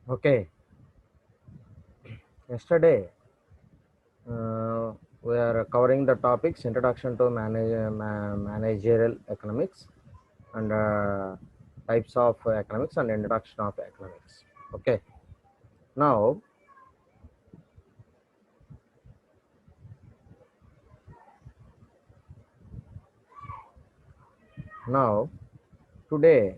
Okay, yesterday we are covering the topics introduction to managerial economics and types of economics and introduction of economics. Okay, now now today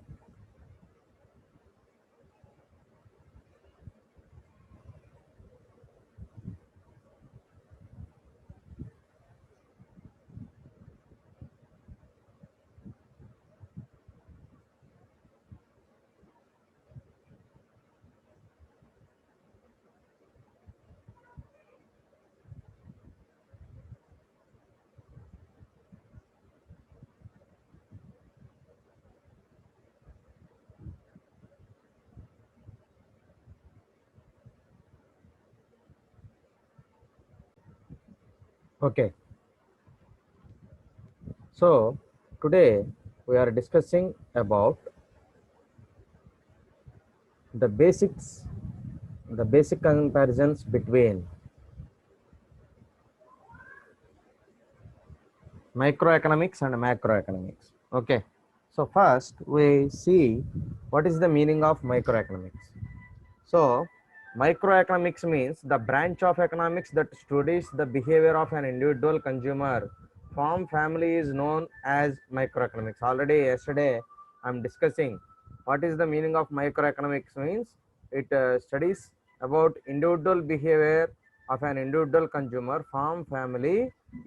okay, so today we are discussing about the basics, the basic comparisons between microeconomics and macroeconomics. Okay, so first we see what is the meaning of microeconomics. So microeconomics means the branch of economics that studies the behavior of an individual consumer farm family is known as microeconomics. Already yesterday I'm discussing what is the meaning of microeconomics means. It studies about individual behavior of an individual consumer farm family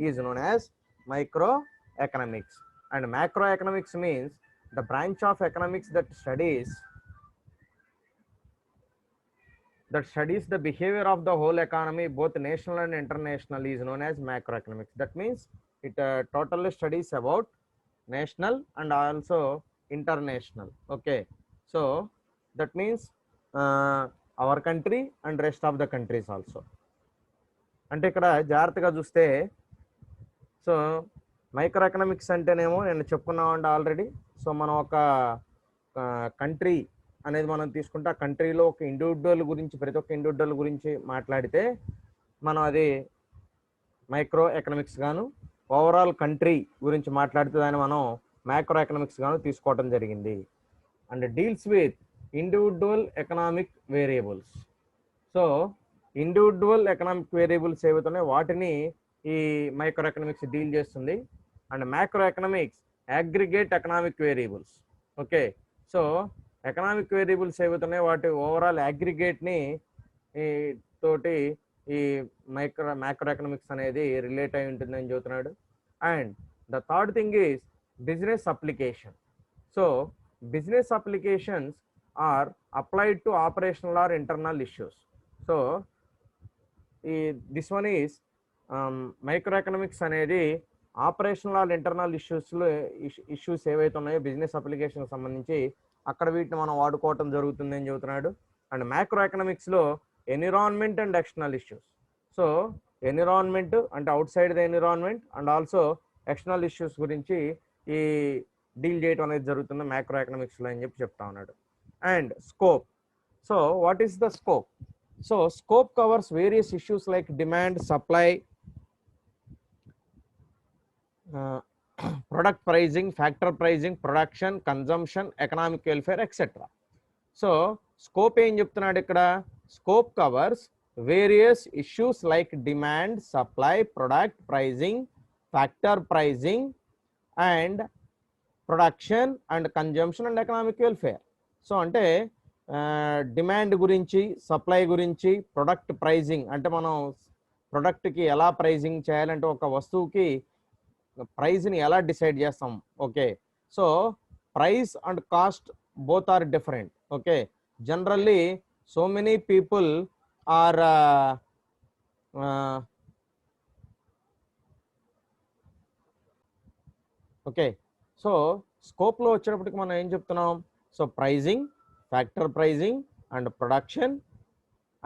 is known as microeconomics. And macroeconomics means the branch of economics that studies the behavior of the whole economy, both national and international, is known as macroeconomics. That means it totally studies about national and also international. Okay, so that means our country and rest of the countries also. అంటే ఇక్కడ జాగ్రత్తగా చూస్తే so micro economics అంటేనేమో నేను చెప్పుకున్నామండి already. So మనం ఒక country అనేది మనం తీసుకుంటే ఆ కంట్రీలో ఒక ఇండివిజువల్ గురించి, ప్రతి ఒక్క ఇండివిజువల్ గురించి మాట్లాడితే మనం అది మైక్రో ఎకనామిక్స్ గాను, ఓవరాల్ కంట్రీ గురించి మాట్లాడితే దాన్ని మనం మైక్రో ఎకనామిక్స్ గాను తీసుకోవడం జరిగింది. And deals with individual economic variables. So individual economic variables ఏవైతున్నాయో వాటిని ఈ మైక్రో ఎకనామిక్స్ డీల్ చేస్తుంది. And micro economics aggregate economic variables. Okay, so economic variables ఏవైతున్నాయో వాటి ఓవరాల్ అగ్రిగేట్ని తోటి ఈ మైక్రో ఎకనామిక్స్ అనేది రిలేట్ అయి ఉంటుందని చెబుతున్నాడు. And the third thing is business application. So business applications are applied to operational or internal issues. So ఈ this one is micro economics అనేది ఆపరేషనల్ ఆర్ ఇంటర్నల్ ఇష్యూస్ ఏవైతే ఉన్నాయో బిజినెస్ అప్లికేషన్ సంబంధించి అక్కడ వీటిని మనం వాడుకోవటం జరుగుతుంది అని చెబుతున్నాడు. అండ్ మైక్రో ఎకనామిక్స్లో environment and external issues. So environment అంటే outside the environment and also external issues గురించి ఈ డీల్ చేయడం అనేది జరుగుతుంది మైక్రో ఎకనామిక్స్లో అని చెప్తా ఉన్నాడు. And scope. So what is the scope? So scope covers various issues like demand, supply, product pricing, factor pricing, production, consumption, economic welfare, etc. So scope ఏం చెప్తున్నాడు ఇక్కడ? Scope covers various issues like demand, supply, product pricing, factor pricing, and production and consumption and economic welfare. So అంటే demand గురించి, supply గురించి, product pricing అంటే మనం ప్రొడక్ట్కి ఎలా pricing చేయాలంటే ఒక వస్తువుకి ప్రైస్ని ఎలా డిసైడ్ చేస్తాం. Okay, so price and cost both are different. Okay, generally so many people are okay, so స్కోప్లో వచ్చేటప్పటికి మనం ఏం చెప్తున్నాం? So pricing, factor pricing and production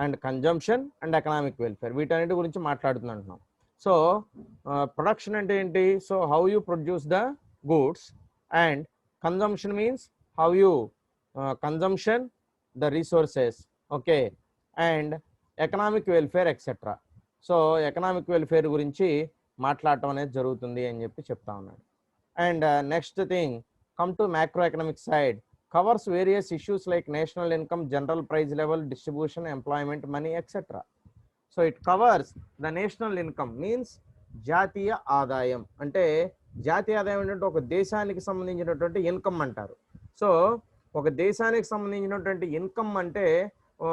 and consumption and economic welfare వీటన్నిటి గురించి మాట్లాడుతుంటున్నాం. సో ప్రొడక్షన్ అంటే ఏంటి? So how you produce the goods. And consumption means how you consumption the resources. Okay, and economic welfare etcetera. So economic welfare గురించి మాట్లాడటం అనేది జరుగుతుంది అని చెప్పి చెప్తా ఉన్నాడు. And next thing, come to macro economic side, covers various issues like national income, general price level, distribution, employment, money etcetera. So it covers the national income means జాతీయ ఆదాయం. అంటే జాతీయ ఆదాయం ఏంటంటే ఒక దేశానికి సంబంధించినటువంటి ఇన్కమ్ అంటారు. సో ఒక దేశానికి సంబంధించినటువంటి ఇన్కమ్ అంటే ఆ,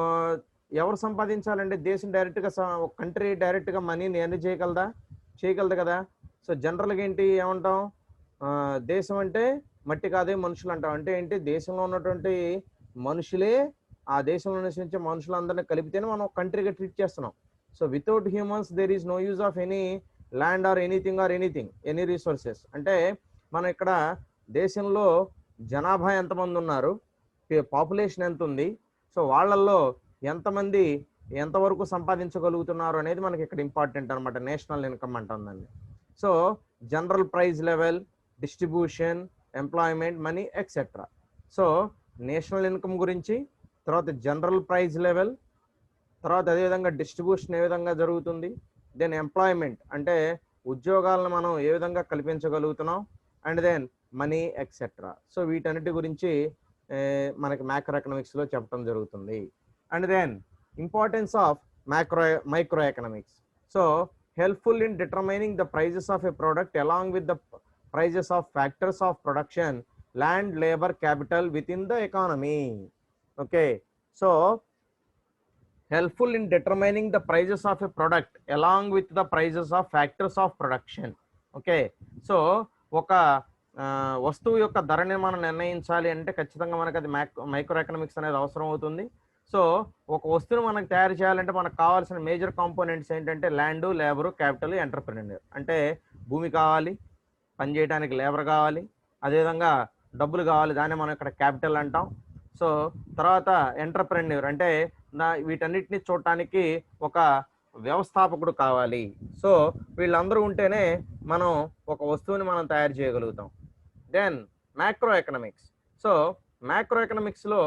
ఎవరు సంపాదించాలంటే దేశం డైరెక్ట్గా, ఒక కంట్రీ డైరెక్ట్గా మనీని ఎర్న్ చేయగలదా? చేయగలదు కదా. సో జనరల్గా ఏంటి ఏమంటాం, దేశం అంటే మట్టి కాదే మనుషులు అంటాం. అంటే ఏంటి, దేశంలో ఉన్నటువంటి మనుషులే, ఆ దేశంలో నివసించే మనుషులందరినీ కలిపితేనే మనం కంట్రీగా ట్రీట్ చేస్తున్నాం. So without humans there is no use of any land or anything any resources. అంటే మనం ఇక్కడ దేశంలో జనాభా ఎంతమంది ఉన్నారు, పాపులేషన్ ఎంత ఉంది, సో వాళ్ళల్లో ఎంతమంది ఎంతవరకు సంపాదించగలుగుతున్నారు అనేది మనకి ఇక్కడ ఇంపార్టెంట్ అనమాట. నేషనల్ ఇన్కమ్ అంటుందండి. So general price level, distribution, employment, money etcetera. So national income గురించి, తర్వాత జనరల్ ప్రైజ్ లెవెల్, తర్వాత అదేవిధంగా డిస్ట్రిబ్యూషన్ ఏ విధంగా జరుగుతుంది, దెన్ ఎంప్లాయ్మెంట్ అంటే ఉద్యోగాలను మనం ఏ విధంగా కల్పించగలుగుతున్నాం, and then money etcetera. So వీటన్నిటి గురించి మనకి మ్యాక్రో ఎకనామిక్స్లో చెప్పడం జరుగుతుంది. And then importance of micro economics. So helpful in determining the prices of a product along with the prices of factors of production, land, labor, capital within the economy. Okay, so helpful in determining the prices of a product along with the prices of factors of production. Okay, so ఒక వస్తువు యొక్క ధరని మనం నిర్ణయించాలి అంటే ఖచ్చితంగా మనకు అది మైక్రో ఎకనామిక్స్ అనేది అవసరం అవుతుంది. సో ఒక వస్తువును మనకు తయారు చేయాలంటే మనకు కావాల్సిన మేజర్ కాంపోనెంట్స్ ఏంటంటే ల్యాండ్, లేబరు, క్యాపిటల్, ఎంటర్ప్రెన్యూర్. అంటే భూమి కావాలి, పని చేయడానికి లేబర్ కావాలి, అదేవిధంగా డబ్బులు కావాలి, దాన్ని మనం ఇక్కడ క్యాపిటల్ అంటాం. సో తర్వాత ఎంటర్ప్రెన్యూర్ అంటే వీటన్నిటిని చూడటానికి ఒక వ్యవస్థాపకుడు కావాలి. సో వీళ్ళందరూ ఉంటేనే మనం ఒక వస్తువుని మనం తయారు చేయగలుగుతాం. Then macro economics. So macro ఎకనామిక్స్లో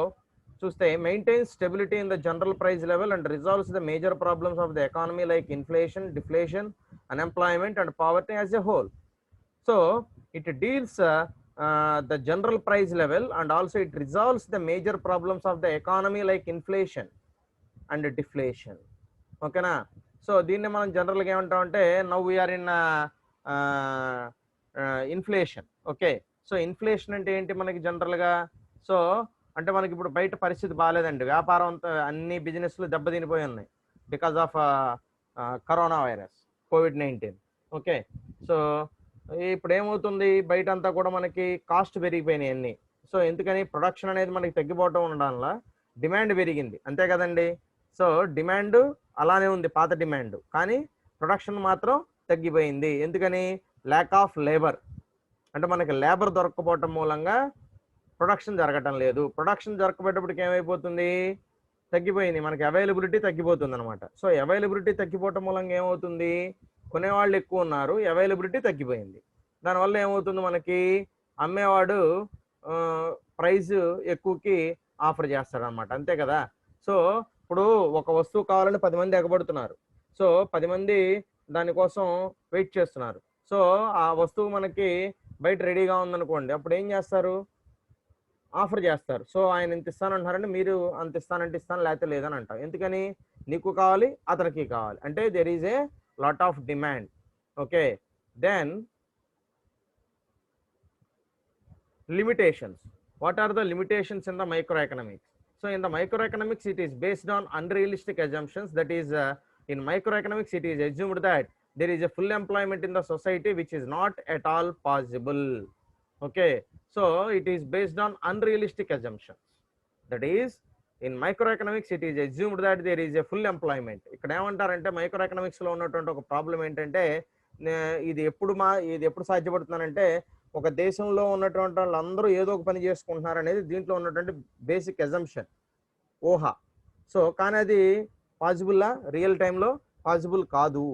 చూస్తే maintains stability in the general price level and resolves the major problems of the economy like inflation, deflation, unemployment and poverty as a whole. So it deals the general price level and also it resolves the major problems of the economy like inflation and deflation. Okay na. So దీన్ని మనం జనరల్గా ఏమంటాం అంటే now we are in inflation. Okay, so inflation అంటే ఏంటి మనకి జనరల్గా? So అంటే మనకి ఇప్పుడు బయట పరిస్థితి బాగాలేదండి, వ్యాపారం అంతా అన్ని బిజినెస్లు దెబ్బతినిపోయి ఉన్నాయి because of corona virus, COVID-19. Okay, so ఇప్పుడు ఏమవుతుంది, బయట అంతా కూడా మనకి కాస్ట్ పెరిగిపోయినాయి అన్ని. సో ఎందుకని, ప్రొడక్షన్ అనేది మనకి తగ్గిపోవటం ఉండడం వల్ల డిమాండ్ పెరిగింది, అంతే కదండి. సో డిమాండ్ అలానే ఉంది, పాత డిమాండ్, కానీ ప్రొడక్షన్ మాత్రం తగ్గిపోయింది. ఎందుకని, ల్యాక్ ఆఫ్ లేబర్. అంటే మనకి లేబర్ దొరకకపోవటం మూలంగా ప్రొడక్షన్ జరగటం లేదు. ప్రొడక్షన్ జరగకపోయేటప్పటికి ఏమైపోతుంది, తగ్గిపోయింది, మనకి అవైలబిలిటీ తగ్గిపోతుంది అనమాట. సో అవైలబిలిటీ తగ్గిపోవటం మూలంగా ఏమవుతుంది, కొనేవాళ్ళు ఎక్కువ ఉన్నారు, అవైలబిలిటీ తగ్గిపోయింది. దానివల్ల ఏమవుతుంది, మనకి అమ్మేవాడు ప్రైస్ ఎక్కువకి ఆఫర్ చేస్తాడు అనమాట, అంతే కదా. సో ఇప్పుడు ఒక వస్తువు కావాలని 10 మంది ఎగబడుతున్నారు. సో 10 మంది దానికోసం వెయిట్ చేస్తున్నారు. సో ఆ వస్తువు మనకి బయట రెడీగా ఉందనుకోండి, అప్పుడు ఏం చేస్తారు, ఆఫర్ చేస్తారు. సో ఆయన ఇంత ఇస్తానంటున్నారంటే మీరు అంత ఇస్తానంటే ఇస్తాను, లేకపోతే లేదని అంటాం. ఎందుకని, నీకు కావాలి, అతనికి కావాలి, అంటే there is a lot of demand. Okay, then limitations. What are the limitations in the microeconomics? So in the microeconomics it is based on unrealistic assumptions. That is in microeconomics it is assumed that there is a full employment in the society, which is not at all possible. Okay, so it is based on unrealistic assumptions. That is in microeconomics it is assumed that there is a full employment. ఇక్కడ ఏమంటారంటే microeconomics లో ఉన్నటువంటి ఒక problem ఏంటంటే, ఇది ఎప్పుడు సాధ్యపడుతుందంటే, ఒక దేశంలో ఉన్నటువంటి వాళ్ళందరూ ఏదో ఒక పని చేసుకుంటున్నారు అనేది దీంట్లో ఉన్నటువంటి బేసిక్ అజంప్షన్, ఊహ. సో కానీ అది పాసిబుల్లా, రియల్ టైంలో పాసిబుల్ కాదు,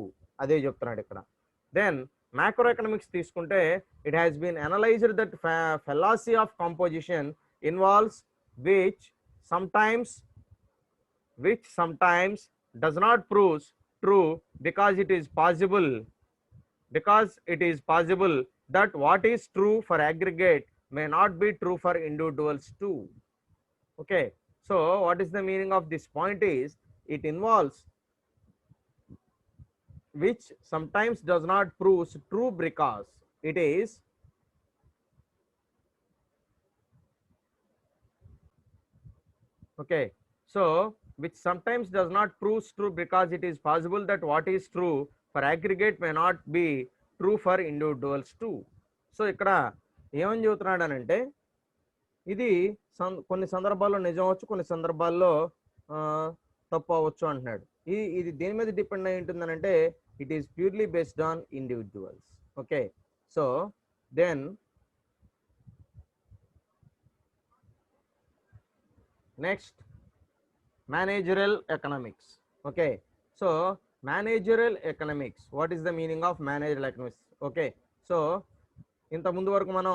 అదే చెప్తున్నాడు ఇక్కడ. దెన్ మ్యాక్రో ఎకనామిక్స్ తీసుకుంటే it has been analyzed that fallacy of composition involves which sometimes which sometimes does not prove true because it is possible that what is true for aggregate may not be true for individuals too. Okay, so what is the meaning of this point is it involves which sometimes does not prove true because it is okay, so which sometimes does not prove true because it is possible that what is true for aggregate may not be true for individuals too. So ఇక్కడ ఏమని చెబుతున్నాడు అని అంటే ఇది కొన్ని సందర్భాల్లో నిజం అవచ్చు, కొన్ని సందర్భాల్లో తప్పు అవ్వచ్చు అంటున్నాడు. ఇది దేని మీద డిపెండ్ అయి ఉంటుందని అంటే it is purely based on individuals. Okay, so then next managerial economics. Okay, so managerial economics, what is the meaning of managerial economics? Okay, so ఇంత ముందు వరకు మనం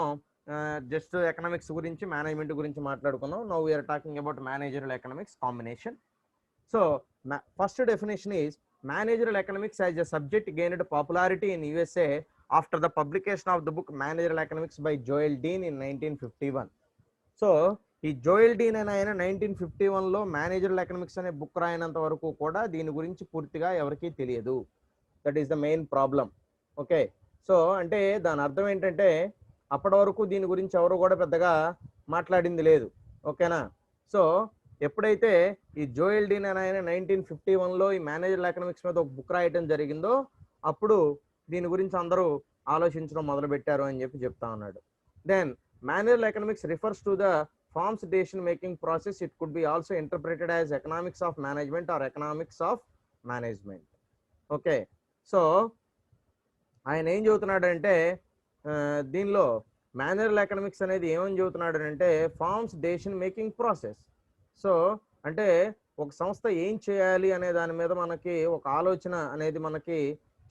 జస్ట్ ఎకనామిక్స్ గురించి మేనేజ్మెంట్ గురించి మాట్లాడుకున్నాం. Now we are talking about managerial economics combination. So first definition is managerial economics as a subject gained popularity in USA after the publication of the book managerial economics by Joel Dean in 1951. So ఈ Joel Dean అనే ఆయన 1951లో managerial economics అనే book రాయనంత వరకు కూడా దీని గురించి పూర్తిగా ఎవరికీ తెలియదు. That is the main problem. Okay, so అంటే దాని అర్థం ఏంటంటే అప్పటి వరకు దీని గురించి ఎవరు కూడా పెద్దగా మాట్లాడింది లేదు. ఓకేనా, సో ఎప్పుడైతే ఈ జోయల్ డీన్ అనే ఆయన 1951లో ఈ మేనేజరల్ ఎకనామిక్స్ మీద ఒక బుక్ రాయటం జరిగిందో అప్పుడు దీని గురించి అందరూ ఆలోచించడం మొదలు పెట్టారు అని చెప్తా ఉన్నాడు. Then managerial economics refers to the forms decision making process. It could be also interpreted as economics of management or economics of management. Okay, so ఆయన ఏం చెబుతున్నాడు అంటే దీనిలో మేనేజరల్ ఎకనామిక్స్ అనేది ఏమని చెబుతున్నాడు అంటే forms decision making process. So అంటే ఒక సంస్థ ఏం చేయాలి అనే దాని మీద మనకి ఒక ఆలోచన అనేది మనకి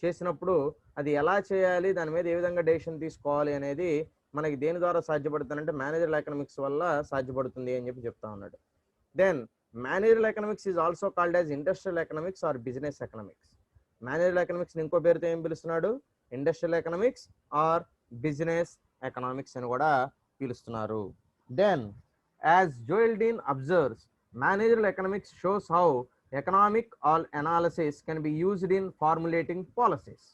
చేసినప్పుడు అది ఎలా చేయాలి, దాని మీద ఏ విధంగా డెసిషన్ తీసుకోవాలి అనేది మనకి దేని ద్వారా సాధ్యపడుతుందంటే మేనేజరల్ ఎకనామిక్స్ వల్ల సాధ్యపడుతుంది అని చెప్తా ఉన్నాడు. Then managerial economics is also called as industrial economics or business economics. Managerial economics ఇంకో పేరుతో ఏం పిలుస్తున్నాడు, industrial economics or business economics అని కూడా పిలుస్తున్నారు. Then as Joel Dean observes managerial economics shows how economic all analysis can be used in formulating policies.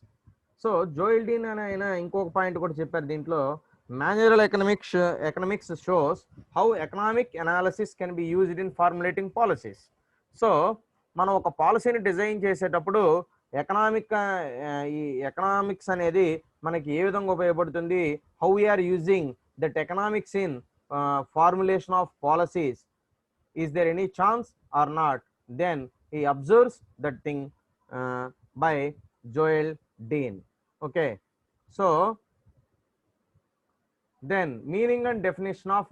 So Joel Dean అని ఆయన ఇంకొక పాయింట్ కూడా చెప్పారు దీంట్లో, managerial economics shows how economic analysis can be used in formulating policies. So మనం ఒక పాలసీని design చేసేటప్పుడు ఈ ఎకనామిక్స్ అనేది మనకి ఏ విధంగా ఉపయోగపడుతుంది, how we are using that economics in formulation of policies, is there any chance or not. Then he observes that thing by Joel Dean. Okay, so then meaning and definition of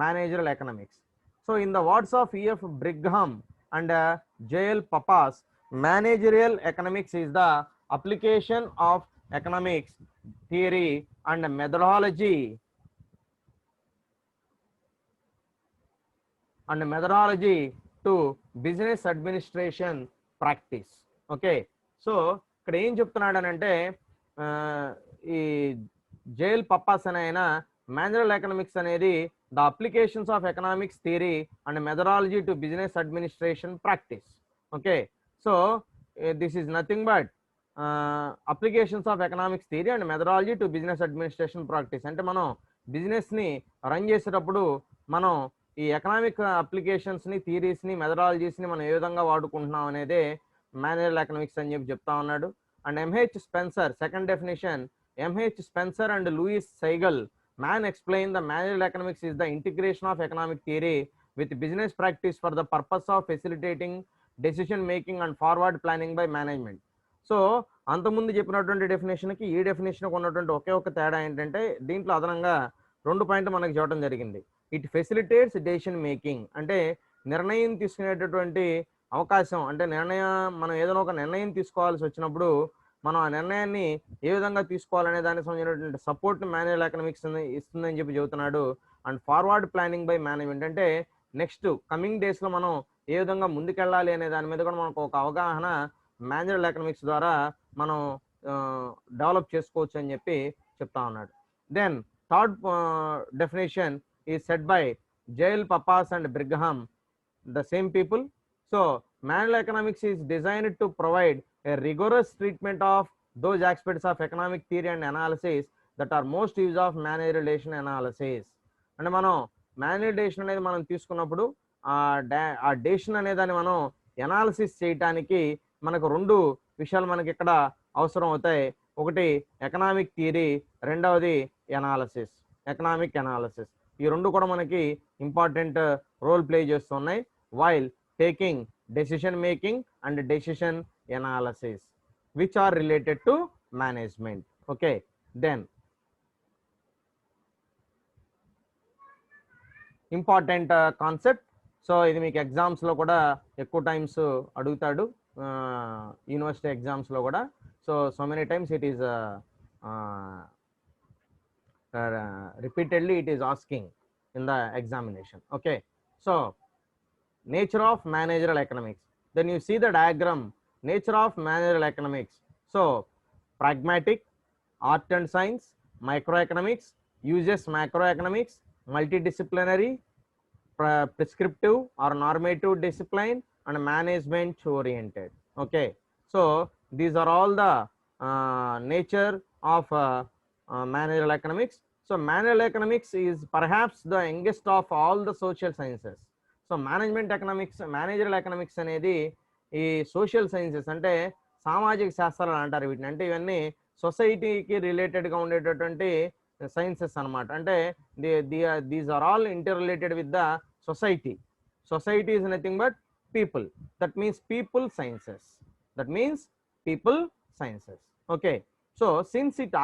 managerial economics. So in the words of E.F. Brigham and J.L. Pappas, managerial economics is the application of economics theory and methodology to business administration practice. Okay, so ఇక్కడ ఏం చెప్తున్నాడనంటే ఈ JL Pappas అనే ఆయన managerial economics అనేది the applications of economics theory and methodology to business administration practice. Okay, so this is nothing but applications of economics theory and methodology to business administration practice. అంటే మనం బిజినెస్ని run చేసేటప్పుడు మనం ఈ economic అప్లికేషన్స్ని, థియరీస్ని, మెథడాలజీస్ని మనం ఏ విధంగా వాడుకుంటున్నాం అనేదే మేనేజరల్ ఎకనామిక్స్ అని చెప్తా ఉన్నాడు. And MH Spencer second definition, M.H. Spencer and Louis Seigel Mann explain the managerial economics is the integration of economic theory with business practice for the purpose of facilitating decision making and forward planning by management. So అంతకుముందు చెప్పినటువంటి డెఫినేషన్కి ఈ డెఫినేషన్కి ఉన్నటువంటి ఒకే ఒక తేడా ఏంటంటే దీంట్లో అదనంగా 2 పాయింట్లు మనకి చూడటం జరిగింది. ఇట్ ఫెసిలిటేట్స్ డెసిషన్ మేకింగ్, అంటే నిర్ణయం తీసుకునేటటువంటి అవకాశం, అంటే మనం ఏదైనా ఒక నిర్ణయం తీసుకోవాల్సి వచ్చినప్పుడు మనం ఆ నిర్ణయాన్ని ఏ విధంగా తీసుకోవాలనే దానికి సంబంధించినటువంటి సపోర్ట్ మేనేజరల్ ఎకనామిక్స్ ఇస్తుందని చెబుతున్నాడు. And forward planning by management, అంటే నెక్స్ట్ కమింగ్ డేస్లో మనం ఏ విధంగా ముందుకెళ్ళాలి అనే దాని మీద కూడా మనకు ఒక అవగాహన మేనేజరల్ ఎకనామిక్స్ ద్వారా మనం డెవలప్ చేసుకోవచ్చు అని చెప్పి చెప్తా ఉన్నాడు. Then third definition is set by జైల్ Pappas and Brigham, the same people. So manual economics is designed to provide a rigorous treatment of those aspects of economic theory and analysis that are most use of manual relation analysis. అంటే మనం manual డేషన్ అనేది మనం తీసుకున్నప్పుడు ఆ డేషన్ అనే దాన్ని మనం analysis చేయడానికి మనకు రెండు విషయాలు మనకి ఇక్కడ అవసరం అవుతాయి. ఒకటి ఎకనామిక్ థియరీ, రెండవది ఎనాలిసిస్, ఎకనామిక్ ఎనాలిసిస్. ఈ రెండు కూడా మనకి ఇంపార్టెంట్ రోల్ ప్లే చేస్తున్నాయి while taking decision making and decision analysis which are related to management. Okay, then important concept. So ఇది మీకు ఎగ్జామ్స్ లో కూడా ఎక్కువ టైమ్స్ అడుగుతాడు, యూనివర్సిటీ ఎగ్జామ్స్ లో కూడా. So many times it is repeatedly it is asking in the examination. Okay, so nature of managerial economics. Then you see the diagram, nature of managerial economics. So pragmatic, art and science, microeconomics, uses macroeconomics, multidisciplinary, prescriptive or normative discipline, and management oriented. Okay, so these are all the nature of managerial economics. So managerial economics is perhaps the youngest of all the social sciences. So management economics, managerial economics అనేది ఈ social sciences అంటే సామాజిక శాస్త్రాలు అంటారు వీటిని. అంటే ఇవన్నీ సొసైటీకి రిలేటెడ్గా ఉండేటటువంటి సైన్సెస్ అనమాట. అంటే these are all inter related with the society. Society is nothing but people. That means people sciences. That means people sciences. Okay, so since it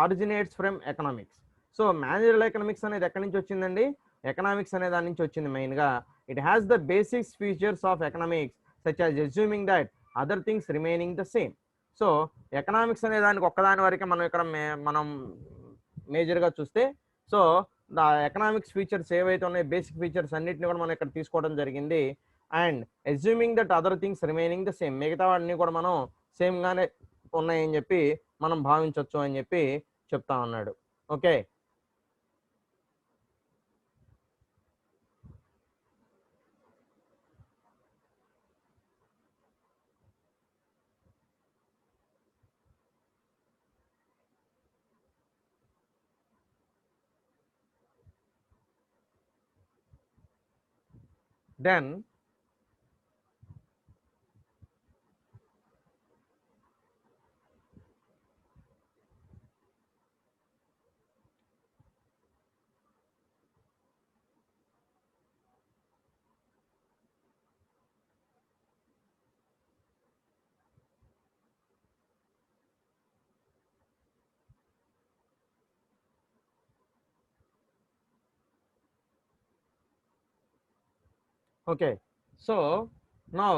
originates from economics. So managerial economics అనేది ఎక్కడి నుంచి వచ్చిందండి? Economics అనే దాని నుంచి వచ్చింది మెయిన్గా. It has the basic features of economics such as assuming that other things remaining the same. So economics అనే దానికి ఒక్కదాని వరకే మనం ఇక్కడ మనం మేజర్గా చూస్తే, సో ద ఎకనామిక్స్ ఫీచర్స్ ఏవైతే ఉన్నాయో బేసిక్ ఫీచర్స్ అన్నిటిని కూడా మనం ఇక్కడ తీసుకోవడం జరిగింది. And assuming that other things remaining the same, మిగతా వాటిని కూడా మనం సేమ్గానే ఉన్నాయని చెప్పి మనం భావించవచ్చు అని చెప్పి చెప్తా ఉన్నాడు. Okay, then okay, so now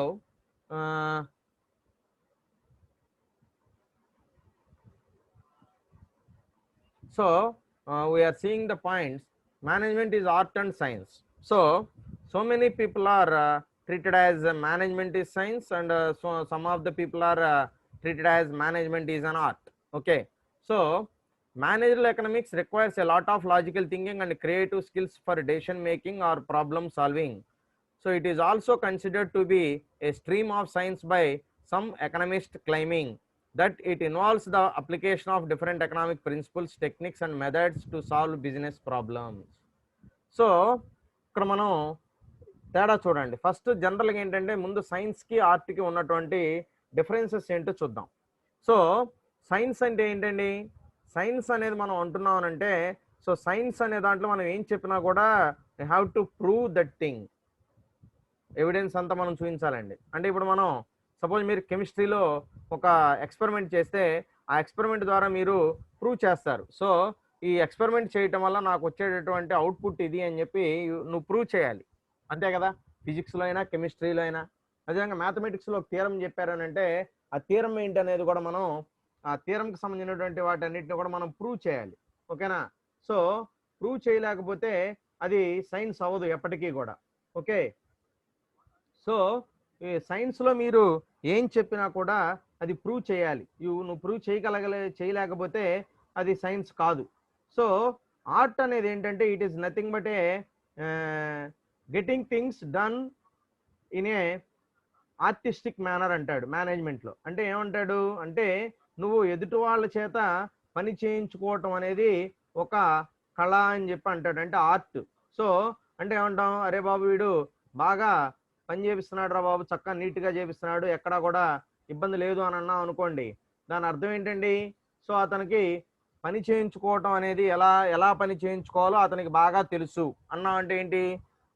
we are seeing the points. Management is art and science. So many people are treated as management is science, and so some of the people are treated as management is an art. Okay, so managerial economics requires a lot of logical thinking and creative skills for decision making or problem solving. So it is also considered to be a stream of science by some economists, claiming that it involves the application of different economic principles, techniques and methods to solve business problems. So ఇక్కడ మనం తేడా చూడండి. First జనరల్గా ఏంటంటే ముందు సైన్స్కి ఆర్ట్కి ఉన్నటువంటి differences ఏంటో చూద్దాం. సో సైన్స్ అంటే ఏంటండి? సైన్స్ అనేది మనం అంటున్నాం అంటే, సో సైన్స్ అనే దాంట్లో మనం ఏం చెప్పినా కూడా you have to prove that thing. Evidence అంతా మనం చూపించాలండి. అంటే ఇప్పుడు మనం సపోజ్ మీరు కెమిస్ట్రీలో ఒక ఎక్స్పెరిమెంట్ చేస్తే ఆ ఎక్స్పెరిమెంట్ ద్వారా మీరు ప్రూవ్ చేస్తారు. సో ఈ ఎక్స్పెరిమెంట్ చేయటం వల్ల నాకు వచ్చేటటువంటి అవుట్పుట్ ఇది అని చెప్పి నువ్వు ప్రూవ్ చేయాలి, అంతే కదా? ఫిజిక్స్లో అయినా కెమిస్ట్రీలో అయినా. అదేవిధంగా మ్యాథమెటిక్స్లో ఒక థియరం చెప్పారని అంటే ఆ థియరం ఏంటి అనేది కూడా మనం ఆ థియరంకి సంబంధించినటువంటి వాటన్నిటిని కూడా మనం ప్రూవ్ చేయాలి. ఓకేనా? సో ప్రూవ్ చేయలేకపోతే అది సైన్స్ అవ్వదు ఎప్పటికీ కూడా. ఓకే, సో ఈ సైన్స్లో మీరు ఏం చెప్పినా కూడా అది ప్రూవ్ చేయాలి. నువ్వు ప్రూవ్ చేయలేకపోతే అది సైన్స్ కాదు. సో ఆర్ట్ అనేది ఏంటంటే it is nothing but A getting things done in a artistic manner అంటాడు మేనేజ్మెంట్లో. అంటే ఏమంటాడు అంటే నువ్వు ఎదుటి వాళ్ళ చేత పని చేయించుకోవటం అనేది ఒక కళ అని చెప్పి అంటాడు, అంటే ఆర్ట్. సో అంటే ఏమంటాం, అరే బాబు వీడు బాగా పని చేపిస్తున్నాడు రా బాబు, చక్కగా నీట్గా చేపిస్తున్నాడు, ఎక్కడా కూడా ఇబ్బంది లేదు అని అన్నాం అనుకోండి, దాని అర్థం ఏంటండి? సో అతనికి పని చేయించుకోవటం అనేది ఎలా పని చేయించుకోవాలో అతనికి బాగా తెలుసు అన్నాం అంటే ఏంటి?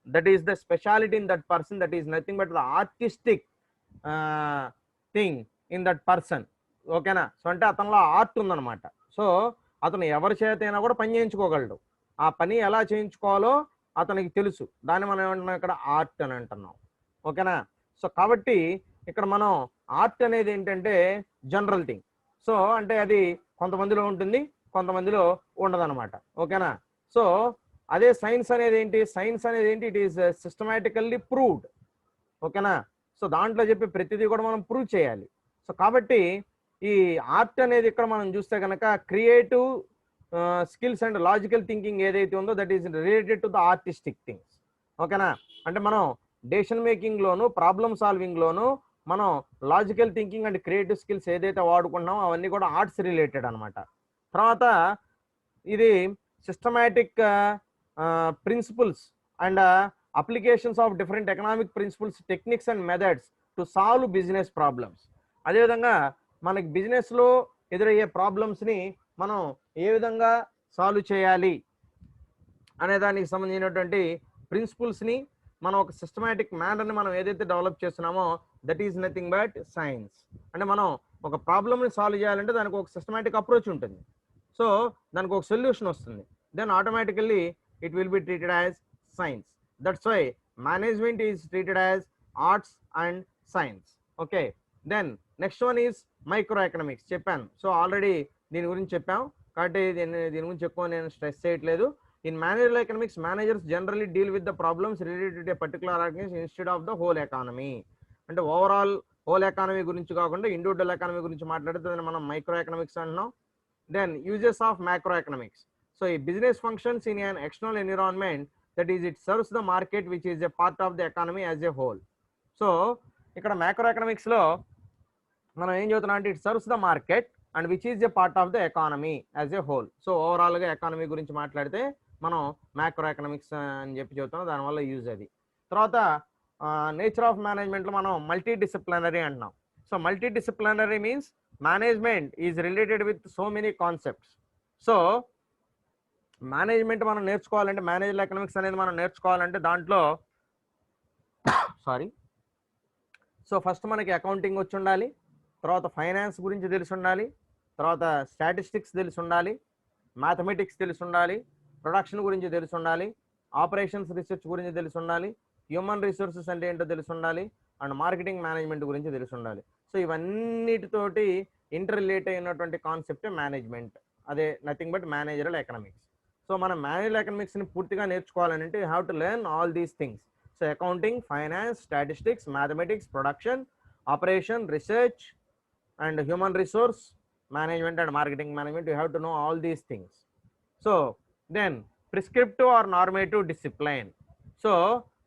That is the speciality in that person, that is nothing but the artistic thing in that person. ఓకేనా? సో అంటే అతనిలో ఆర్ట్ ఉందన్నమాట. సో అతను ఎవరి చేత అయినా కూడా పని చేయించుకోగలడు, ఆ పని ఎలా చేయించుకోవాలో అతనికి తెలుసు, దాన్ని మనం ఏమంటున్నాం ఇక్కడ ఆర్ట్ అని అంటున్నాం. ఓకేనా? సో కాబట్టి ఇక్కడ మనం ఆర్ట్ అనేది ఏంటంటే జనరల్ థింగ్. సో అంటే అది కొంతమందిలో ఉంటుంది, కొంతమందిలో ఉండదన్నమాట. ఓకేనా? సో అదే సైన్స్ అనేది ఏంటి? సైన్స్ అనేది ఏంటి? It is systematically proved. ఓకేనా? సో దాంట్లో చెప్పి ప్రతిదీ కూడా మనం ప్రూవ్ చేయాలి. సో కాబట్టి ఈ ఆర్ట్ అనేది ఇక్కడ మనం చూస్తే కనుక creative skills and logical thinking ఏదైతే ఉందో that is related to the artistic things. ఓకేనా? అంటే మనం డెసిషన్ మేకింగ్ లోను, ప్రాబ్లమ్ సాల్వింగ్ లోను మనం logical thinking and creative skills ఏదైతే వాడుకుంటున్నామో అవన్నీ కూడా ఆర్ట్స్ రిలేటెడ్ అనమాట. తర్వాత ఇది systematic principles and applications of different economic principles, techniques and methods to solve business problems. అదేవిధంగా మనకి బిజినెస్లో ఎదురయ్యే ప్రాబ్లమ్స్ని మనం ఏ విధంగా సాల్వ్ చేయాలి అనే దానికి సంబంధించినటువంటి ప్రిన్సిపల్స్ని మనం ఒక సిస్టమాటిక్ మేనర్ని మనం ఏదైతే డెవలప్ చేస్తున్నామో that is nothing but science. అంటే మనం ఒక ప్రాబ్లమ్ని సాల్వ్ చేయాలంటే దానికి ఒక సిస్టమాటిక్ అప్రోచ్ ఉంటుంది, సో దానికి ఒక సొల్యూషన్ వస్తుంది, then automatically it will be treated as science. That's why management is treated as arts and science. Okay, then next one is micro economics. చెప్పాను, సో ఆల్రెడీ దీని గురించి చెప్పాం కాబట్టి దీని గురించి ఎక్కువ నేను స్ట్రెస్ చేయట్లేదు. In manager economics, managers generally deal with the problems related to a particular organization instead of the whole economy. అంటే ఓవరాల్ హోల్ ఎకానమీ గురించి కాకుండా ఇండివిజువల్ ఎకానమీ గురించి మాట్లాడితే మనం మైక్రో ఎకనామిక్స్ అంటున్నాం. Then uses of micro economics. So ఈ business functions in an external environment, that is it serves the market which is a part of the economy as a whole. So ఇక్కడ micro economics లో మనం ఏం చెబుతున్నాం అంటే it serves the market and which is a part of the economy as a whole. So ఓవరాల్గా economy గురించి మాట్లాడితే మనం మైక్రో ఎకనామిక్స్ అని చెప్పి చెబుతున్నాం, దానివల్ల యూజ్ అది. తర్వాత నేచర్ ఆఫ్ మేనేజ్మెంట్లో మనం మల్టీ డిసిప్లినరీ అంటున్నాం. So multi disciplinary means management is related with so many concepts. So management మనం నేర్చుకోవాలంటే, మేనేజర్ ఎకనామిక్స్ అనేది మనం నేర్చుకోవాలంటే దాంట్లో సో ఫస్ట్ మనకి అకౌంటింగ్ వచ్చి ఉండాలి, తర్వాత ఫైనాన్స్ గురించి తెలిసి ఉండాలి, తర్వాత స్టాటిస్టిక్స్ తెలిసి ఉండాలి, మ్యాథమెటిక్స్ తెలిసి ఉండాలి, ప్రొడక్షన్ గురించి తెలిసి ఉండాలి, ఆపరేషన్స్ రీసెర్చ్ గురించి తెలిసి ఉండాలి, హ్యూమన్ రిసోర్సెస్ అంటే ఏంటో తెలిసి ఉండాలి, అండ్ మార్కెటింగ్ మేనేజ్మెంట్ గురించి తెలిసి ఉండాలి. సో ఇవన్నిటితోటి ఇంటర్ రిలేట్ అయినటువంటి కాన్సెప్ట్ మేనేజ్మెంట్, అదే nothing but managerial economics. So మనం మేనేజరల్ ఎకనామిక్స్ని పూర్తిగా నేర్చుకోవాలంటే you have to learn all these things. So accounting, finance, statistics, mathematics, production, operation, research and human resource management and marketing management, you have to know all these things. So then prescriptive or normative discipline. So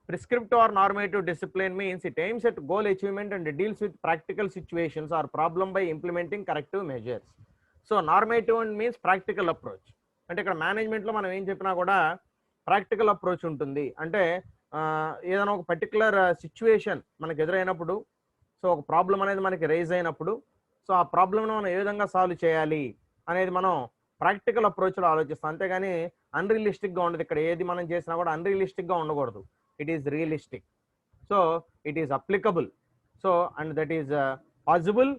prescriptive or normative discipline means it aims at goal achievement and deals with practical situations or problem by implementing corrective measures. So normative means practical approach. అంటే ఇక్కడ మేనేజ్మెంట్లో మనం ఏం చెప్పినా కూడా practical approach ఉంటుంది. అంటే ఏదైనా ఒక పర్టికులర్ సిచ్యువేషన్ మనకు ఎదురైనప్పుడు, సో ఒక ప్రాబ్లం అనేది మనకి రైజ్ అయినప్పుడు, సో ఆ ప్రాబ్లమ్ను మనం ఏ విధంగా సాల్వ్ చేయాలి అనేది మనం ప్రాక్టికల్ అప్రోచ్లో ఆలోచిస్తాం, అంతేగాని అన్రియలిస్టిక్గా ఉండదు. ఇక్కడ ఏది మనం చేసినా కూడా అన్రియలిస్టిక్గా ఉండకూడదు, it is realistic. So it is applicable, so and that is possible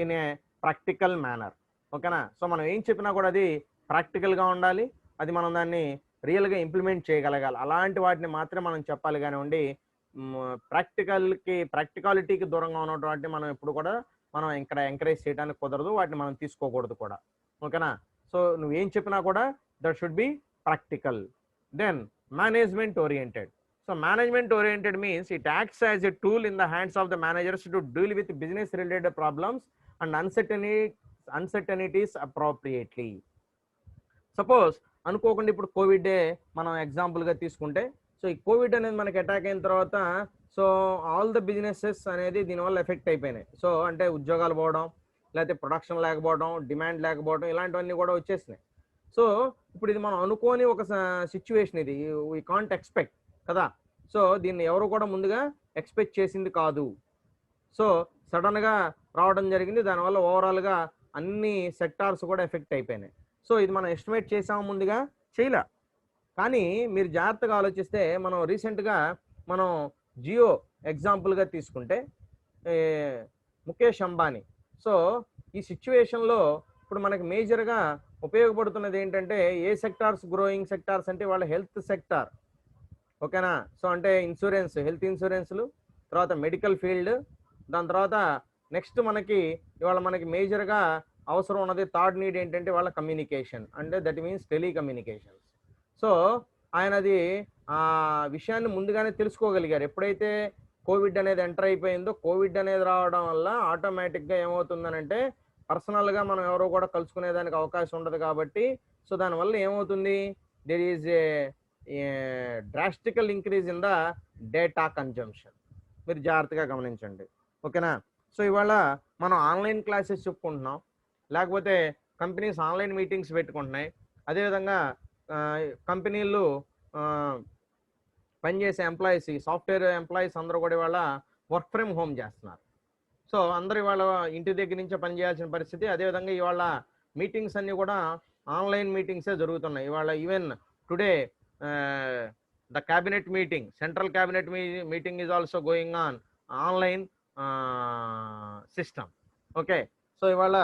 in a practical manner. ఓకేనా? సో మనం ఏం చెప్పినా కూడా అది ప్రాక్టికల్గా ఉండాలి, అది మనం దాన్ని రియల్గా ఇంప్లిమెంట్ చేయగలగాలి. అలాంటి వాటిని మాత్రమే మనం చెప్పాలి కానివ్వండి, ప్రాక్టికాలిటీకి దూరంగా ఉన్నటువంటి మనం ఎప్పుడు కూడా మనం ఇక్కడ ఎంకరేజ్ చేయడానికి కుదరదు, వాటిని మనం తీసుకోకూడదు కూడా. ఓకేనా? సో నువ్వేం చెప్పినా కూడా that should be practical. Then management oriented. So management oriented means it acts as a tool in the hands of the managers to deal with business related problems and uncertainties appropriately. Suppose అనుకోకుండా ఇప్పుడు Covid మనం ఎగ్జాంపుల్గా తీసుకుంటే, so ఈ Covid అనేది మనకి attack అయిన తర్వాత సో ఆల్ ద బిజినెసెస్ అనేది దీనివల్ల ఎఫెక్ట్ అయిపోయినాయి. సో అంటే ఉద్యోగాలు పోవడం, లేకపోతే ప్రొడక్షన్ లేకపోవడం, డిమాండ్ లేకపోవడం, ఇలాంటివన్నీ కూడా వచ్చేసినాయి. సో ఇప్పుడు ఇది మనం అనుకోని ఒక సిచ్యువేషన్, ఇది వీ కాంట్ ఎక్స్పెక్ట్ కదా. సో దీన్ని ఎవరు కూడా ముందుగా ఎక్స్పెక్ట్ చేసింది కాదు. సో సడన్గా రావడం జరిగింది, దానివల్ల ఓవరాల్గా అన్ని సెక్టార్స్ కూడా ఎఫెక్ట్ అయిపోయినాయి. సో ఇది మనం ఎస్టిమేట్ చేసాము, ముందుగా చేయలే. కానీ మీరు జాగ్రత్తగా ఆలోచిస్తే మనం రీసెంట్గా మనం జియో ఎగ్జాంపుల్గా తీసుకుంటే ముఖేష్ అంబానీ. సో ఈ సిచ్యువేషన్లో ఇప్పుడు మనకి మేజర్గా ఉపయోగపడుతున్నది ఏంటంటే ఏ సెక్టార్స్ గ్రోయింగ్ సెక్టార్స్ అంటే వాళ్ళ హెల్త్ సెక్టార్, ఓకేనా. సో అంటే ఇన్సూరెన్స్, హెల్త్ ఇన్సూరెన్స్లు, తర్వాత మెడికల్ ఫీల్డ్, దాని తర్వాత నెక్స్ట్ మనకి ఇవాళ మనకి మేజర్గా అవసరం ఉన్నది థర్డ్ నీడ్ ఏంటంటే వాళ్ళ కమ్యూనికేషన్, అంటే దట్ మీన్స్ టెలికమ్యూనికేషన్స్. సో ఆయన అది ఆ విషయాన్ని ముందుగానే తెలుసుకోగలిగారు. ఎప్పుడైతే కోవిడ్ అనేది ఎంటర్ అయిపోయిందో, కోవిడ్ అనేది రావడం వల్ల ఆటోమేటిక్గా ఏమవుతుందనంటే పర్సనల్గా మనం ఎవరో కూడా కలుసుకునేదానికి అవకాశం ఉండదు కాబట్టి, సో దానివల్ల ఏమవుతుంది, there is a డ్రాస్టికల్ increase in the data consumption. మీరు జాగ్రత్తగా గమనించండి, ఓకేనా. సో ఇవాళ మనం ఆన్లైన్ క్లాసెస్ చెప్పుకుంటున్నాం, లేకపోతే కంపెనీస్ ఆన్లైన్ మీటింగ్స్ పెట్టుకుంటున్నాయి. అదేవిధంగా కంపెనీలు పనిచేసే ఎంప్లాయీస్, సాఫ్ట్వేర్ ఎంప్లాయీస్ అందరూ కూడా ఇవాళ వర్క్ ఫ్రమ్ హోమ్ చేస్తున్నారు. సో అందరూ ఇవాళ ఇంటి దగ్గర నుంచే పనిచేయాల్సిన పరిస్థితి. అదేవిధంగా ఇవాళ మీటింగ్స్ అన్నీ కూడా ఆన్లైన్ మీటింగ్సే జరుగుతున్నాయి. ఇవాళ even today the cabinet meeting, central cabinet meeting is also going on online system. Okay, so ఇవాళ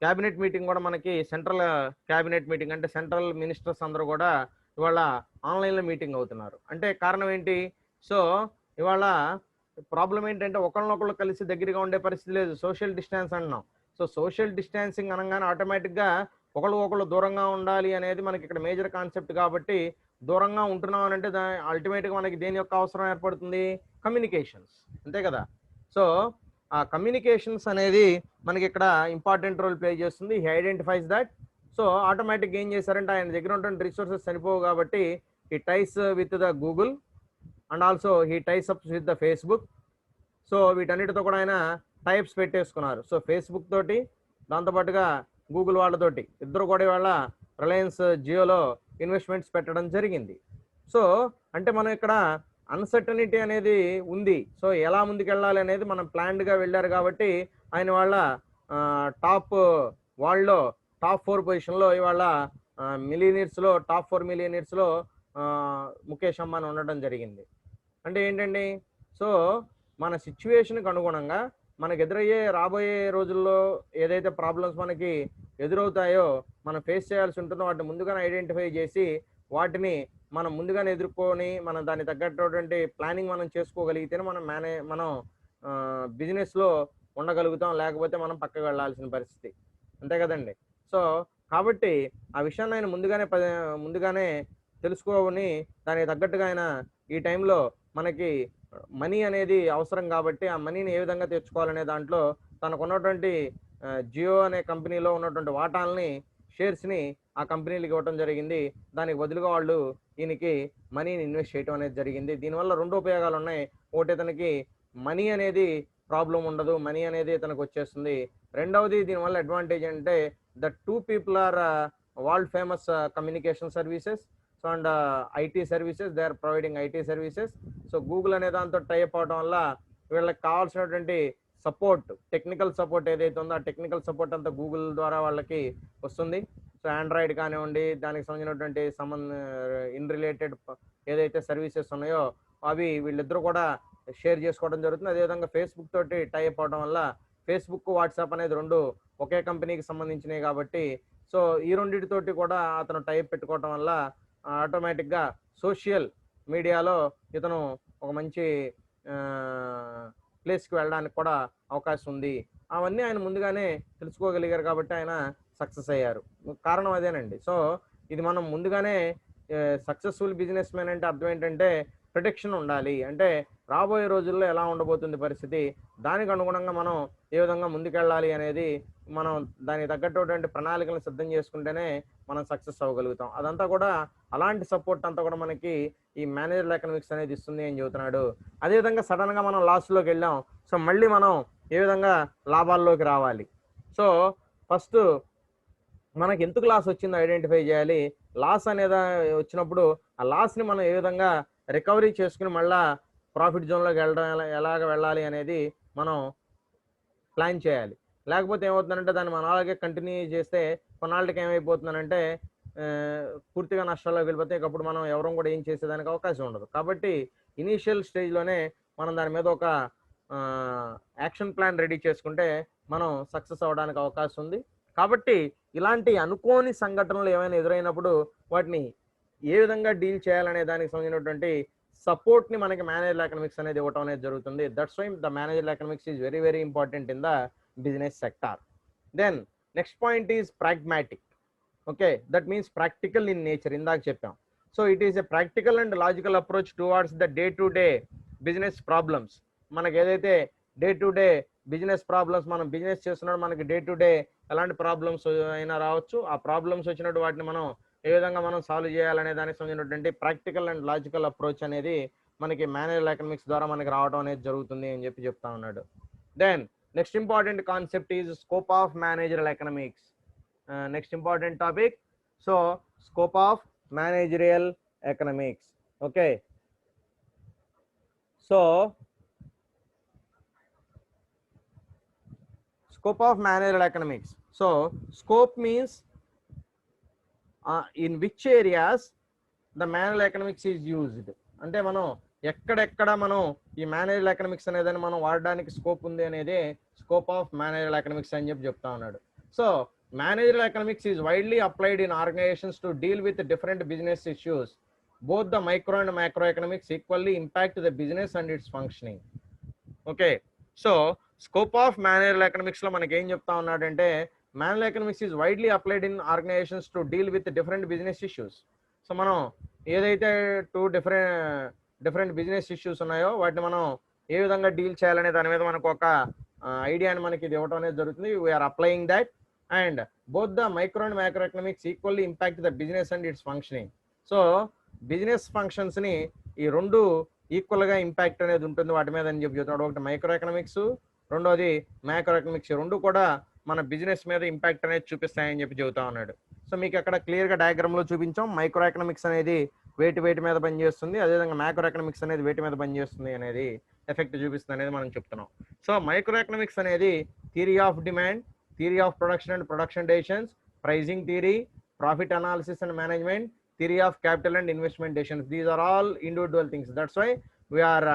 క్యాబినెట్ మీటింగ్ కూడా మనకి సెంట్రల్ క్యాబినెట్ మీటింగ్ అంటే సెంట్రల్ మినిస్టర్స్ అందరూ కూడా ఇవాళ ఆన్లైన్లో మీటింగ్ అవుతున్నారు. అంటే కారణం ఏంటి, సో ఇవాళ ప్రాబ్లం ఏంటంటే ఒకళ్ళనొకళ్ళు కలిసి దగ్గరగా ఉండే పరిస్థితి లేదు, సోషల్ డిస్టెన్స్ అంటున్నాం. సో సోషల్ డిస్టెన్సింగ్ అనగానే ఆటోమేటిక్గా ఒకళ్ళు దూరంగా ఉండాలి అనేది మనకి ఇక్కడ మేజర్ కాన్సెప్ట్. కాబట్టి దూరంగా ఉంటున్నాం అని అంటే అల్టిమేట్గా మనకి దేని యొక్క అవసరం ఏర్పడుతుంది, కమ్యూనికేషన్స్, అంతే కదా. సో ఆ కమ్యూనికేషన్స్ అనేది మనకి ఇక్కడ ఇంపార్టెంట్ రోల్ ప్లే చేస్తుంది. He identifies that. సో ఆటోమేటిక్గా ఏం చేశారంటే ఆయన దగ్గర ఉన్నటువంటి రిసోర్సెస్ సరిపోవు కాబట్టి he ties with the Google and also he ties up with the Facebook. So వీటన్నిటితో కూడా ఆయన టైప్స్ పెట్టేసుకున్నారు. సో ఫేస్బుక్ తోటి, దాంతోపాటుగా గూగుల్ వాళ్ళతోటి ఇద్దరు కూడా వాళ్ళ రిలయన్స్ జియోలో ఇన్వెస్ట్మెంట్స్ పెట్టడం జరిగింది. సో అంటే మనం ఇక్కడ అన్సర్టనిటీ అనేది ఉంది. సో ఎలా ముందుకెళ్ళాలి అనేది మనం ప్లాన్డ్గా వెళ్ళారు కాబట్టి ఆయన వాళ్ళ టాప్ వరల్డ్లో టాప్ 4 పొజిషన్లో ఇవాళ మిలియనీర్స్లో టాప్ 4 మిలియనీర్స్లో ముఖేష్ అంబానీ ఉండడం జరిగింది. అంటే ఏంటండి, సో మన సిచ్యువేషన్కి అనుగుణంగా మనకు ఎదురయ్యే రాబోయే రోజుల్లో ఏదైతే ప్రాబ్లమ్స్ మనకి ఎదురవుతాయో మనం ఫేస్ చేయాల్సి ఉంటుందో వాటిని ముందుగానే ఐడెంటిఫై చేసి వాటిని మనం ముందుగానే ఎదుర్కొని మనం దాన్ని తగ్గటువంటి ప్లానింగ్ మనం చేసుకోగలిగితేనే మనం బిజినెస్లో ఉండగలుగుతాం, లేకపోతే మనం పక్కకు వెళ్ళాల్సిన పరిస్థితి, అంతే కదండి. సో కాబట్టి ఆ విషయాన్ని ఆయన ముందుగానే తెలుసుకోని దానికి తగ్గట్టుగా ఆయన ఈ టైంలో మనకి మనీ అనేది అవసరం కాబట్టి ఆ మనీని ఏ విధంగా తెచ్చుకోవాలనే దాంట్లో తనకు ఉన్నటువంటి జియో అనే కంపెనీలో ఉన్నటువంటి వాటాలని, షేర్స్ని ఆ కంపెనీలకు ఇవ్వడం జరిగింది. దానికి బదులుగా వాళ్ళు ఈయనకి మనీని ఇన్వెస్ట్ చేయడం అనేది జరిగింది. దీనివల్ల 2 ఉపయోగాలు ఉన్నాయి. ఒకటి, ఇతనికి మనీ అనేది ప్రాబ్లం ఉండదు, మనీ అనేది ఇతనికి వచ్చేస్తుంది. రెండవది దీనివల్ల అడ్వాంటేజ్ అంటే the 2 people are world famous communication services. So and IT services, they are providing IT services. So Google అనే దాంతో టైప్ అవడం వల్ల వీళ్ళకి కావాల్సినటువంటి సపోర్ట్, టెక్నికల్ సపోర్ట్ ఏదైతే ఉందో ఆ టెక్నికల్ సపోర్ట్ అంతా గూగుల్ ద్వారా వాళ్ళకి వస్తుంది. సో ఆండ్రాయిడ్ కానివ్వండి, దానికి సంబంధించినటువంటి ఇన్ రిలేటెడ్ ఏదైతే సర్వీసెస్ ఉన్నాయో అవి వీళ్ళిద్దరూ కూడా షేర్ చేసుకోవడం జరుగుతుంది. అదేవిధంగా ఫేస్బుక్ తోటి టైప్ అవడం వల్ల ఫేస్బుక్, వాట్సాప్ అనేది 2 ఒకే కంపెనీకి సంబంధించినవి కాబట్టి సో ఈ రెండింటితోటి కూడా అతను టైప్ పెట్టుకోవడం వల్ల ఆటోమేటిక్గా సోషల్ మీడియాలో ఇతను ఒక మంచి ప్లేస్కి వెళ్ళడానికి కూడా అవకాశం ఉంది. అవన్నీ ఆయన ముందుగానే తెలుసుకోగలిగారు కాబట్టి ఆయన సక్సెస్ అయ్యారు. కారణం అదేనండి. సో ఇది మనం ముందుగానే సక్సెస్ఫుల్ బిజినెస్ మ్యాన్ అంటే అర్థం ఏంటంటే ప్రొటెక్షన్ ఉండాలి. అంటే రాబోయే రోజుల్లో ఎలా ఉండబోతుంది పరిస్థితి, దానికి అనుగుణంగా మనం ఏ విధంగా ముందుకెళ్ళాలి అనేది మనం దానికి తగ్గట్టుటువంటి ప్రణాళికలను సిద్ధం చేసుకుంటేనే మనం సక్సెస్ అవ్వగలుగుతాం. అదంతా కూడా అలాంటి సపోర్ట్ అంతా కూడా మనకి ఈ మేనేజర్ ఎకనామిక్స్ అనేది ఇస్తుంది అని చెబుతున్నాడు. అదేవిధంగా సడన్గా మనం లాస్లోకి వెళ్ళాం. సో మళ్ళీ మనం ఏ విధంగా లాభాల్లోకి రావాలి. సో ఫస్ట్ మనకి ఎందుకు లాస్ వచ్చిందో ఐడెంటిఫై చేయాలి. లాస్ అనేది వచ్చినప్పుడు ఆ లాస్ని మనం ఏ విధంగా రికవరీ చేసుకుని మళ్ళా ప్రాఫిట్ జోన్లోకి వెళ్ళడం ఎలాగ వెళ్ళాలి అనేది మనం ప్లాన్ చేయాలి. లేకపోతే ఏమవుతుందంటే దాన్ని మనం అలాగే కంటిన్యూ చేస్తే కొన్నాళ్ళకి ఏమైపోతుందనంటే పూర్తిగా నష్టాల్లోకి వెళ్ళిపోతే అప్పుడు మనం ఎవరూ కూడా ఏం చేసేదానికి అవకాశం ఉండదు. కాబట్టి ఇనీషియల్ స్టేజ్లోనే మనం దాని మీద ఒక యాక్షన్ ప్లాన్ రెడీ చేసుకుంటే మనం సక్సెస్ అవ్వడానికి అవకాశం ఉంది. కాబట్టి ఇలాంటి అనుకోని సంఘటనలు ఏమైనా ఎదురైనప్పుడు వాటిని ఏ విధంగా డీల్ చేయాలనే దానికి సంబంధించినటువంటి సపోర్ట్ని మనకి మేనేజర్ ఎకనామిక్స్ అనేది ఇవ్వటం అనేది జరుగుతుంది. That's why the manager economics is very very important in the business sector. Then next point is pragmatic. Okay, that means practical in nature. ఇందాక చెప్పాం. So it is a practical and logical approach towards the day to day business problems. మనకి ఏదైతే day to day business problems, మనం business చేస్తున్నప్పుడు మనకి day to day ఎలాంటి problems అయినా రావచ్చు. ఆ ప్రాబ్లమ్స్ వచ్చినట్టు వాటిని మనం ఏ విధంగా మనం సాల్వ్ చేయాలనే దానికి సంబంధించినటువంటి ప్రాక్టికల్ అండ్ లాజికల్ అప్రోచ్ అనేది మనకి మేనేజర్ ఎకనామిక్స్ ద్వారా మనకి రావడం అనేది జరుగుతుంది అని చెప్తా ఉన్నాడు. Then next important concept is scope of managerial economics. Next important topic. So scope of managerial economics. Okay, so scope of managerial economics. So scope means in which areas the managerial economics is used. అంటే మనం ఎక్కడెక్కడ మనం ఈ manager economics అనేది మనం వాడడానికి scope ఉంది అనేది స్కోప్ ఆఫ్ మేనేజర్ ఎకనామిక్స్ అని చెప్తా ఉన్నాడు. So manager economics is widely applied in organizations to deal with different business issues. Both the micro and micro economics equally impact the business and its functioning. Okay, so scope of manager economics లో మనకి ఏం చెప్తా ఉన్నాడంటే manager economics is widely applied in organizations to deal with different business issues. So మనం ఏదైతే different business issues ఉన్నాయో వాటిని మనం ఏ విధంగా డీల్ చేయాలనే దాని మీద మనకు ఒక ఐడియాని మనకి ఇది ఇవ్వడం అనేది జరుగుతుంది. We are applying that and both the micro and micro economics equally impact the business and its functioning. So business ఫంక్షన్స్ని ఈ రెండు ఈక్వల్గా ఇంపాక్ట్ అనేది ఉంటుంది వాటి మీద అని చెప్తున్నాడు. ఒకటి మైక్రో ఎకనామిక్స్, రెండోది మైక్రో ఎకనామిక్స్. రెండు కూడా మన బిజినెస్ మీద ఇంపాక్ట్ అనేది చూపిస్తాయని చెబుతా ఉన్నాడు. సో మీకు అక్కడ క్లియర్గా డయాగ్రామ్లో చూపించాం. మైక్రో ఎకనామిక్స్ అనేది వేటి మీద పనిచేస్తుంది, అదేవిధంగా మైక్రో ఎకనామిక్స్ అనేది వేటి మీద పనిచేస్తుంది అనేది ఎఫెక్ట్ చూపిస్తుంది అనేది మనం చెప్తున్నాం. సో మైక్రో ఎకనామిక్స్ అనేది theory of demand, theory of production and production decisions, pricing theory, profit analysis and management, theory of capital and investment decisions. These are all individual things. That's why we are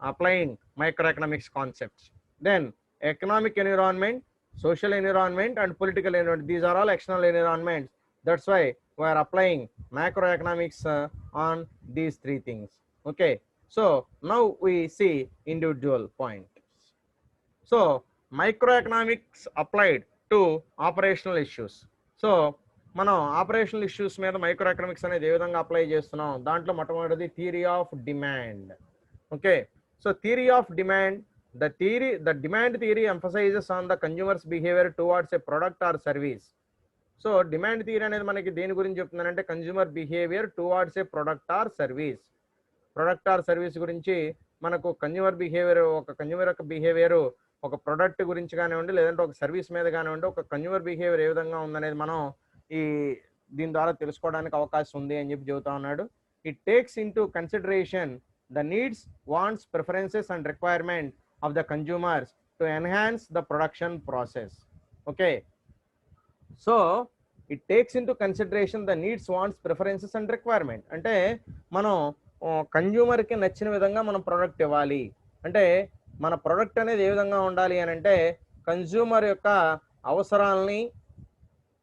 applying microeconomics concepts. Then economic environment, social environment and political environment. These are all external environments. That's why we are applying macroeconomics on these three things. Okay, so now we see individual points. So microeconomics applied to operational issues. So మనం operational issues మీద micro economics అనేది ఏ విధంగా apply చేస్తున్నాం, దాంట్లో మొట్టమొదటిది theory of demand. Okay, so theory of demand, the demand theory emphasises on the consumers behaviour towards A product or service. So demand theory అనేది మనకి దేని గురించి చెప్తుందంటే consumer behaviour towards A product or service. Product or service గురించి మనకు consumer behaviour, ఒక consumer యొక్క behaviour ఒక ప్రొడక్ట్ గురించి కానివ్వండి లేదంటే ఒక సర్వీస్ మీద కానివ్వండి, ఒక కన్జ్యూమర్ బిహేవియర్ ఏ విధంగా ఉందనేది మనం దీని ద్వారా తెలుసుకోవడానికి అవకాశం ఉంది అని చెబుతా ఉన్నాడు. It takes into consideration the needs, wants, preferences and requirement of the consumers to enhance the production process. Okay, so it takes into consideration the needs, wants, preferences and requirement. అంటే మనం కన్జ్యూమర్కి నచ్చిన విధంగా మనం ప్రోడక్ట్ ఇవ్వాలి. అంటే మన product అనేది ఏ విధంగా ఉండాలి అని అంటే కన్జ్యూమర్ యొక్క అవసరాలని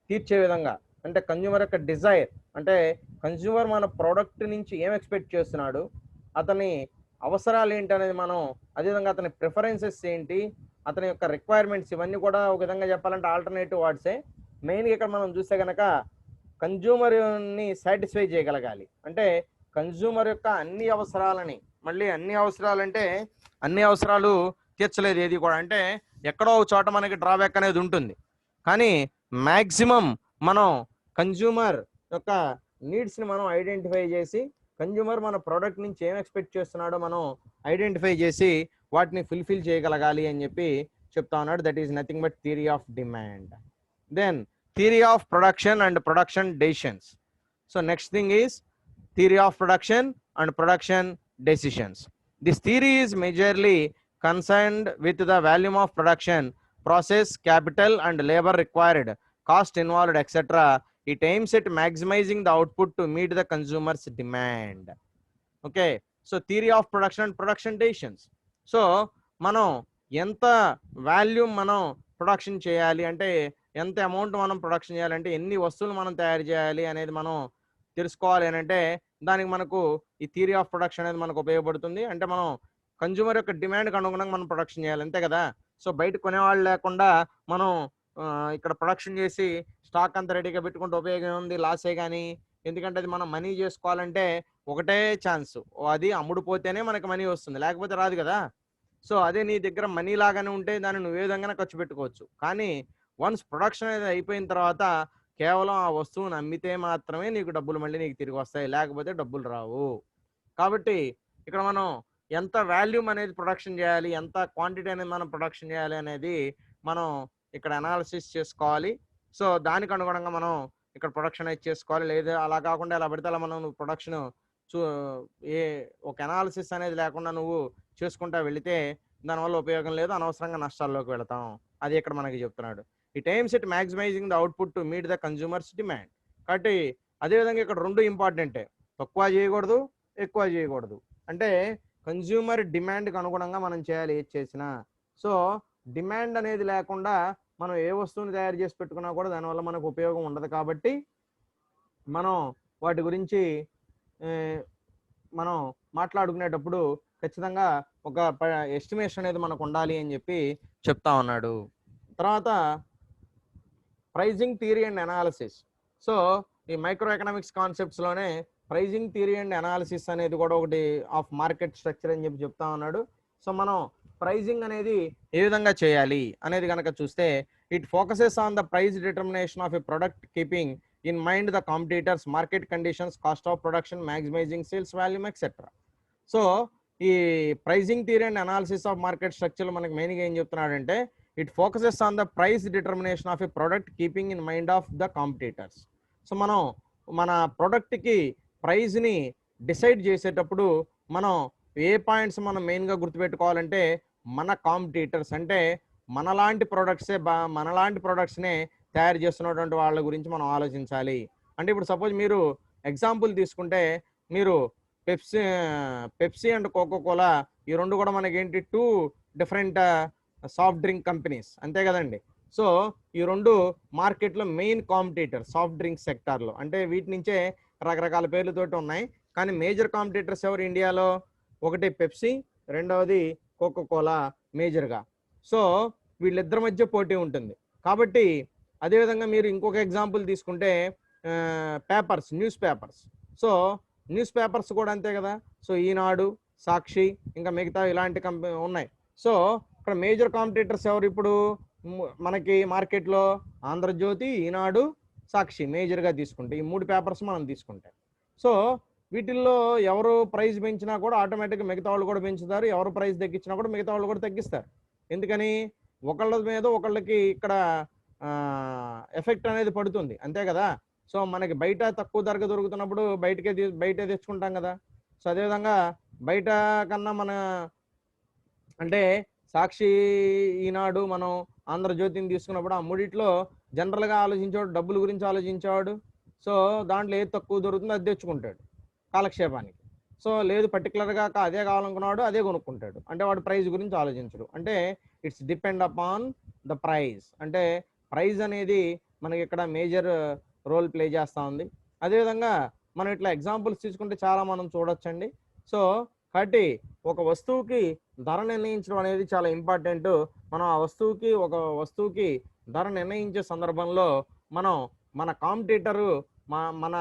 తీర్చే విధంగా, అంటే కన్జ్యూమర్ యొక్క డిజైర్, అంటే కన్జ్యూమర్ మన ప్రోడక్ట్ నుంచి ఏం ఎక్స్పెక్ట్ చేస్తున్నాడు, అతని అవసరాలు ఏంటి అనేది మనం, అదేవిధంగా అతని ప్రిఫరెన్సెస్ ఏంటి, అతని యొక్క రిక్వైర్మెంట్స్, ఇవన్నీ కూడా ఒక విధంగా చెప్పాలంటే ఆల్టర్నేటివ్ వర్డ్సే. మెయిన్గా ఇక్కడ మనం చూస్తే కనుక కన్జ్యూమర్ని సాటిస్ఫై చేయగలగాలి. అంటే కన్జ్యూమర్ యొక్క అన్ని అవసరాలని, మళ్ళీ అన్ని అవసరాలంటే అన్ని అవసరాలు తీర్చలేదు ఏది కూడా, అంటే ఎక్కడో ఒక చోట మనకి డ్రాబ్యాక్ అనేది ఉంటుంది. కానీ మ్యాక్సిమం మనం కన్జ్యూమర్ యొక్క నీడ్స్ని మనం ఐడెంటిఫై చేసి, కన్జ్యూమర్ మన ప్రోడక్ట్ నుంచి ఏం ఎక్స్పెక్ట్ చేస్తున్నాడో మనం ఐడెంటిఫై చేసి వాటిని ఫుల్ఫిల్ చేయగలగాలి అని చెప్పి చెప్తా ఉన్నాడు. That is nothing but theory of demand. Then theory of production and production decisions. So next thing is theory of production and production decisions. This theory is majorly concerned with the volume of production, process, capital and labor required, cost involved, etc. It aims at maximizing the output to meet the consumer's demand. Okay, so theory of production and production decisions. So మనం ఎంత volume మనం production చేయాలి అంటే, ఎంత amount మనం production చేయాలంటే, ఎన్ని వస్తువులు మనం తయారు చేయాలి అనేది మనం తెలుసుకోవాలి అని అంటే, దానికి మనకు ఈ థియరీ ఆఫ్ ప్రొడక్షన్ అనేది మనకు ఉపయోగపడుతుంది. అంటే మనం కన్జ్యూమర్ యొక్క డిమాండ్కి అనుగుణంగా మనం ప్రొడక్షన్ చేయాలి, అంతే కదా. సో బయట కొనేవాళ్ళు లేకుండా మనం ఇక్కడ ప్రొడక్షన్ చేసి స్టాక్ అంతా రెడీగా పెట్టుకుంటే ఉపయోగం ఉంది, లాసే. కానీ ఎందుకంటే అది మనం మనీ చేసుకోవాలంటే ఒకటే ఛాన్స్, అది అమ్ముడుపోతేనే మనకి మనీ వస్తుంది, లేకపోతే రాదు కదా. సో అదే నీ దగ్గర మనీ లాగానే ఉంటే దాన్ని నువ్వు ఏ విధంగా ఖర్చు పెట్టుకోవచ్చు. కానీ వన్స్ ప్రొడక్షన్ అనేది అయిపోయిన తర్వాత కేవలం ఆ వస్తువును అమ్మితే మాత్రమే నీకు డబ్బులు మళ్ళీ నీకు తిరిగి వస్తాయి, లేకపోతే డబ్బులు రావు. కాబట్టి ఇక్కడ మనం ఎంత వాల్యూమ్ అనేది ప్రొడక్షన్ చేయాలి, ఎంత క్వాంటిటీ అనేది మనం ప్రొడక్షన్ చేయాలి అనేది మనం ఇక్కడ అనాలిసిస్ చేసుకోవాలి. సో దానికి అనుగుణంగా మనం ఇక్కడ ప్రొడక్షన్ అయితే చేసుకోవాలి. లేదా అలా కాకుండా ఎలా పడితే అలా మనం ప్రొడక్షన్ ఒక అనాలిసిస్ అనేది లేకుండా నువ్వు చేసుకుంటా వెళితే దానివల్ల ఉపయోగం లేదు, అనవసరంగా నష్టాల్లోకి వెళతాం. అది ఇక్కడ మనకి చెప్తున్నాడు. It AIIMS at maximising the output to meet the consumers demand. కాబట్టి అదేవిధంగా ఇక్కడ రెండు ఇంపార్టెంటే, తక్కువ చేయకూడదు, ఎక్కువ చేయకూడదు. అంటే కన్జ్యూమర్ డిమాండ్కి అనుగుణంగా మనం చేయాలి ఏది చేసినా. సో డిమాండ్ అనేది లేకుండా మనం ఏ వస్తువుని తయారు చేసి పెట్టుకున్నా కూడా దానివల్ల మనకు ఉపయోగం ఉండదు. కాబట్టి మనం వాటి గురించి మనం మాట్లాడుకునేటప్పుడు ఖచ్చితంగా ఒక ఎస్టిమేషన్ అనేది మనకు ఉండాలి అని చెప్పి చెప్తా ఉన్నాడు. తర్వాత pricing theory and analysis. So ఈ మైక్రో ఎకనామిక్స్ కాన్సెప్ట్స్లోనే ప్రైజింగ్ థియరీ అండ్ అనాలిసిస్ అనేది కూడా ఒకటి ఆఫ్ మార్కెట్ స్ట్రక్చర్ అని చెప్పి చెప్తా ఉన్నాడు. సో మనం ప్రైజింగ్ అనేది ఏ విధంగా చేయాలి అనేది కనుక చూస్తే, it focuses on the price determination of a product keeping in mind the competitors, market conditions, cost of production, maximizing sales volume etcetera. So ఈ pricing theory and analysis of market structure మనకి మెయిన్గా ఏం చెప్తున్నాడంటే, it focuses on the price determination of a product keeping in mind of the competitors. So మనం మన ప్రొడక్ట్కి ప్రైజ్ని decide చేసేటప్పుడు మనం ఏ points మనం మెయిన్గా గుర్తుపెట్టుకోవాలంటే, మన కాంపిటీటర్స్ అంటే మనలాంటి ప్రొడక్ట్స్నే తయారు చేస్తున్నటువంటి వాళ్ళ గురించి మనం ఆలోచించాలి. అంటే ఇప్పుడు సపోజ్ మీరు ఎగ్జాంపుల్ తీసుకుంటే, మీరు పెప్సీ అండ్ కోకోకోలా ఈ రెండు కూడా మనకేంటి, two different soft drink companies, అంతే కదండి. సో ఈ రెండు మార్కెట్లో మెయిన్ కాంపిటీటర్ సాఫ్ట్ డ్రింక్ సెక్టార్లో. అంటే వీటి నుంచే రకరకాల పేర్లతోటి ఉన్నాయి. కానీ మేజర్ కాంపిటీటర్స్ ఎవరు ఇండియాలో? ఒకటి పెప్సీ, రెండవది కోకోకోలా మేజర్గా. సో వీళ్ళిద్దరి మధ్య పోటీ ఉంటుంది. కాబట్టి అదేవిధంగా మీరు ఇంకొక ఎగ్జాంపుల్ తీసుకుంటే papers, news papers. So news papers కూడా అంతే కదా. సో ఈనాడు, సాక్షి, ఇంకా మిగతా ఇలాంటి కంపెనీ ఉన్నాయి. సో ఇక్కడ మేజర్ కాంపిటీటర్స్ ఎవరు ఇప్పుడు మనకి మార్కెట్లో? ఆంధ్రజ్యోతి, ఈనాడు, సాక్షి మేజర్గా తీసుకుంటే, ఈ మూడు పేపర్స్ మనం తీసుకుంటే. సో వీటిల్లో ఎవరు ప్రైస్ పెంచినా కూడా ఆటోమేటిక్గా మిగతా వాళ్ళు కూడా పెంచుతారు, ఎవరు ప్రైస్ తగ్గించినా కూడా మిగతా వాళ్ళు కూడా తగ్గిస్తారు. ఎందుకని? ఒకళ్ళ మీద ఒకళ్ళకి ఇక్కడ ఎఫెక్ట్ అనేది పడుతుంది, అంతే కదా. సో మనకి బయట తక్కువ ధరకు దొరుకుతున్నప్పుడు బయటే తెచ్చుకుంటాం కదా. సో అదేవిధంగా బయట కన్నా మన అంటే సాక్షి, ఈనాడు, మనం ఆంధ్రజ్యోతిని తీసుకున్నప్పుడు ఆ మూడిట్లో జనరల్గా ఆలోచించేవాడు డబ్బుల గురించి ఆలోచించేవాడు. సో దాంట్లో ఏది తక్కువ దొరుకుతుందో అది తెచ్చుకుంటాడు కాలక్షేపానికి. సో లేదు పర్టికులర్గా అదే కావాలనుకున్నాడు, అదే కొనుక్కుంటాడు. అంటే వాడు ప్రైస్ గురించి ఆలోచించడు. అంటే it's depend upon the price. అంటే ప్రైస్ అనేది మనకి ఇక్కడ మేజర్ రోల్ ప్లే చేస్తూ ఉంది. అదేవిధంగా మనం ఇట్లా ఎగ్జాంపుల్స్ తీసుకుంటే చాలా మనం చూడొచ్చండి. సో కాబట్టి ఒక వస్తువుకి ధర నిర్ణయించడం అనేది చాలా ఇంపార్టెంట్. మనం ఆ వస్తువుకి ధర నిర్ణయించే సందర్భంలో మనం మన కాంపిటీటరు మన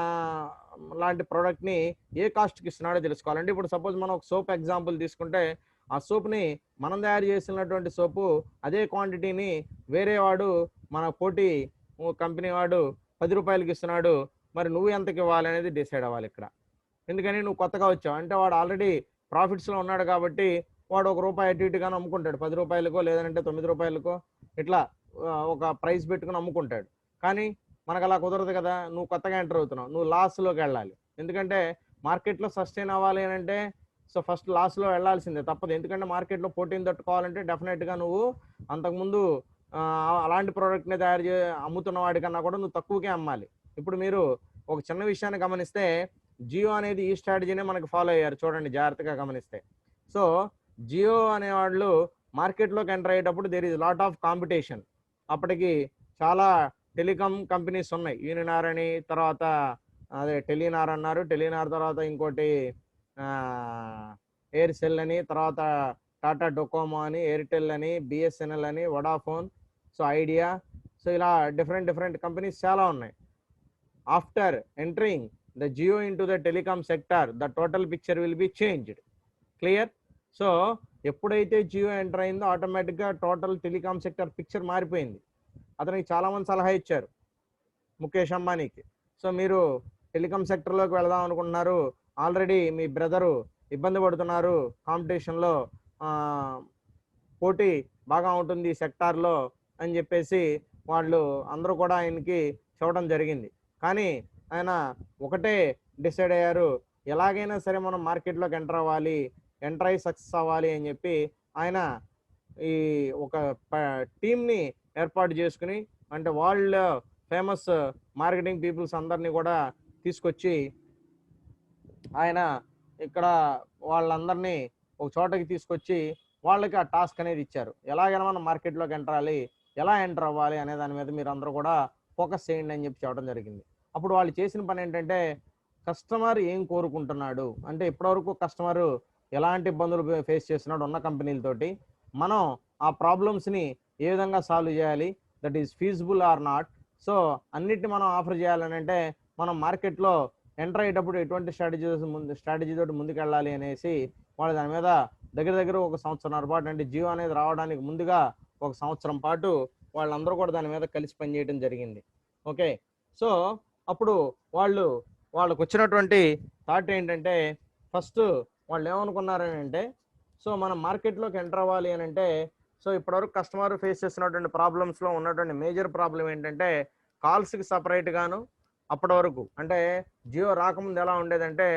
లాంటి ప్రోడక్ట్ని ఏ కాస్ట్కి ఇస్తున్నాడో తెలుసుకోవాలంటే ఇప్పుడు సపోజ్ మనం ఒక సోప్ ఎగ్జాంపుల్ తీసుకుంటే ఆ సోప్ని మనం తయారు చేసినటువంటి సోపు అదే క్వాంటిటీని వేరే వాడు మన పోటీ కంపెనీ వాడు 10 రూపాయలకి ఇస్తున్నాడు, మరి నువ్వు ఎంతకి ఇవ్వాలి అనేది డిసైడ్ అవ్వాలి ఇక్కడ. ఎందుకని నువ్వు కొత్తగా వచ్చావు అంటే వాడు ఆల్రెడీ ప్రాఫిట్స్లో ఉన్నాడు కాబట్టి వాడు ₹1 అటు ఇటుగానే అమ్ముకుంటాడు, 10 రూపాయలకో లేదంటే 9 రూపాయలకో ఇట్లా ఒక ప్రైస్ పెట్టుకుని అమ్ముకుంటాడు. కానీ మనకు అలా కుదరదు కదా, నువ్వు కొత్తగా ఎంటర్ అవుతున్నావు, నువ్వు లాస్లోకి వెళ్ళాలి. ఎందుకంటే మార్కెట్లో సస్టైన్ అవ్వాలి అని అంటే సో ఫస్ట్ లాస్లో వెళ్ళాల్సిందే తప్పదు. ఎందుకంటే మార్కెట్లో పోటీని తట్టుకోవాలంటే డెఫినెట్గా నువ్వు అంతకుముందు అలాంటి ప్రోడక్ట్ని తయారు అమ్ముతున్న వాడికన్నా కూడా నువ్వు తక్కువకే అమ్మాలి. ఇప్పుడు మీరు ఒక చిన్న విషయాన్ని గమనిస్తే జియో అనేది ఈ స్ట్రాటజీనే మనకు ఫాలో అయ్యారు, చూడండి జాగ్రత్తగా గమనిస్తే. సో జియో అనేవాళ్ళు మార్కెట్లోకి ఎంటర్ అయ్యేటప్పుడు there is lot of competition. అప్పటికి చాలా టెలికాం కంపెనీస్ ఉన్నాయి, యూనినార్ అని, తర్వాత అదే టెలినార్ అన్నారు, టెలినార్ తర్వాత ఇంకోటి ఎయిర్సెల్ అని, తర్వాత టాటా డొకోమో అని, ఎయిర్టెల్ అని, బిఎస్ఎన్ఎల్ అని, వడాఫోన్, సో ఐడియా, సో ఇలా డిఫరెంట్ కంపెనీస్ చాలా ఉన్నాయి. After entering the Jio into the telecom sector, the total picture will be changed. Clear? So ఎప్పుడైతే జియో ఎంటర్ అయిందో ఆటోమేటిక్గా టోటల్ టెలికాం సెక్టర్ పిక్చర్ మారిపోయింది. అతనికి చాలామంది సలహా ఇచ్చారు, ముఖేష్ అంబానీకి. సో మీరు టెలికాం సెక్టర్లోకి వెళదాం అనుకుంటున్నారు, ఆల్రెడీ మీ బ్రదరు ఇబ్బంది పడుతున్నారు కాంపిటీషన్లో, పోటీ బాగా ఉంటుంది ఈ సెక్టార్లో అని చెప్పేసి వాళ్ళు అందరూ కూడా ఆయనకి చెప్పడం జరిగింది. కానీ ఆయన ఒకటే డిసైడ్ అయ్యారు, ఎలాగైనా సరే మనం మార్కెట్లోకి ఎంటర్ అవ్వాలి, ఎంటర్ అయ్యి సక్సెస్ అవ్వాలి అని చెప్పి ఆయన ఈ ఒక టీమ్ని ఏర్పాటు చేసుకుని, అంటే వరల్డ్ ఫేమస్ మార్కెటింగ్ పీపుల్స్ అందరినీ కూడా తీసుకొచ్చి ఆయన ఇక్కడ వాళ్ళందరినీ ఒక చోటకి తీసుకొచ్చి వాళ్ళకి ఆ టాస్క్ అనేది ఇచ్చారు, ఎలాగైనా మనం మార్కెట్లోకి ఎంటర్ అవ్వాలి, ఎలా ఎంటర్ అవ్వాలి అనే దాని మీద మీరు అందరూ కూడా ఫోకస్ చేయండి అని చెప్పి చెప్పడం జరిగింది. అప్పుడు వాళ్ళు చేసిన పని ఏంటంటే కస్టమర్ ఏం కోరుకుంటున్నాడు, అంటే ఇప్పటివరకు కస్టమర్ ఎలాంటి ఇబ్బందులు ఫేస్ చేస్తున్నాడు ఉన్న కంపెనీలతోటి, మనం ఆ ప్రాబ్లమ్స్ని ఏ విధంగా సాల్వ్ చేయాలి, that is feasible or not. So అన్నిటిని మనం ఆఫర్ చేయాలని అంటే మనం మార్కెట్లో ఎంటర్ అయ్యేటప్పుడు ఎటువంటి స్ట్రాటజీ తోటి ముందుకెళ్ళాలి అనేసి వాళ్ళు దాని మీద దగ్గర ఒక సంవత్సరం పాటు, అంటే జియో అనేది రావడానికి ముందుగా ఒక సంవత్సరం పాటు వాళ్ళందరూ కూడా దాని మీద కలిసి పనిచేయడం జరిగింది. ఓకే, సో అప్పుడు వాళ్ళకు వచ్చినటువంటి థాట్ ఏంటంటే ఫస్ట్ వాళ్ళు ఏమనుకున్నారని అంటే, సో మనం మార్కెట్లోకి ఎంటర్ అవ్వాలి అని అంటే, సో ఇప్పటివరకు కస్టమర్ ఫేస్ చేస్తున్నటువంటి ప్రాబ్లమ్స్లో ఉన్నటువంటి మేజర్ ప్రాబ్లం ఏంటంటే కాల్స్కి సపరేట్గాను, అప్పటి వరకు అంటే జియో రాకముందు ఎలా ఉండేదంటే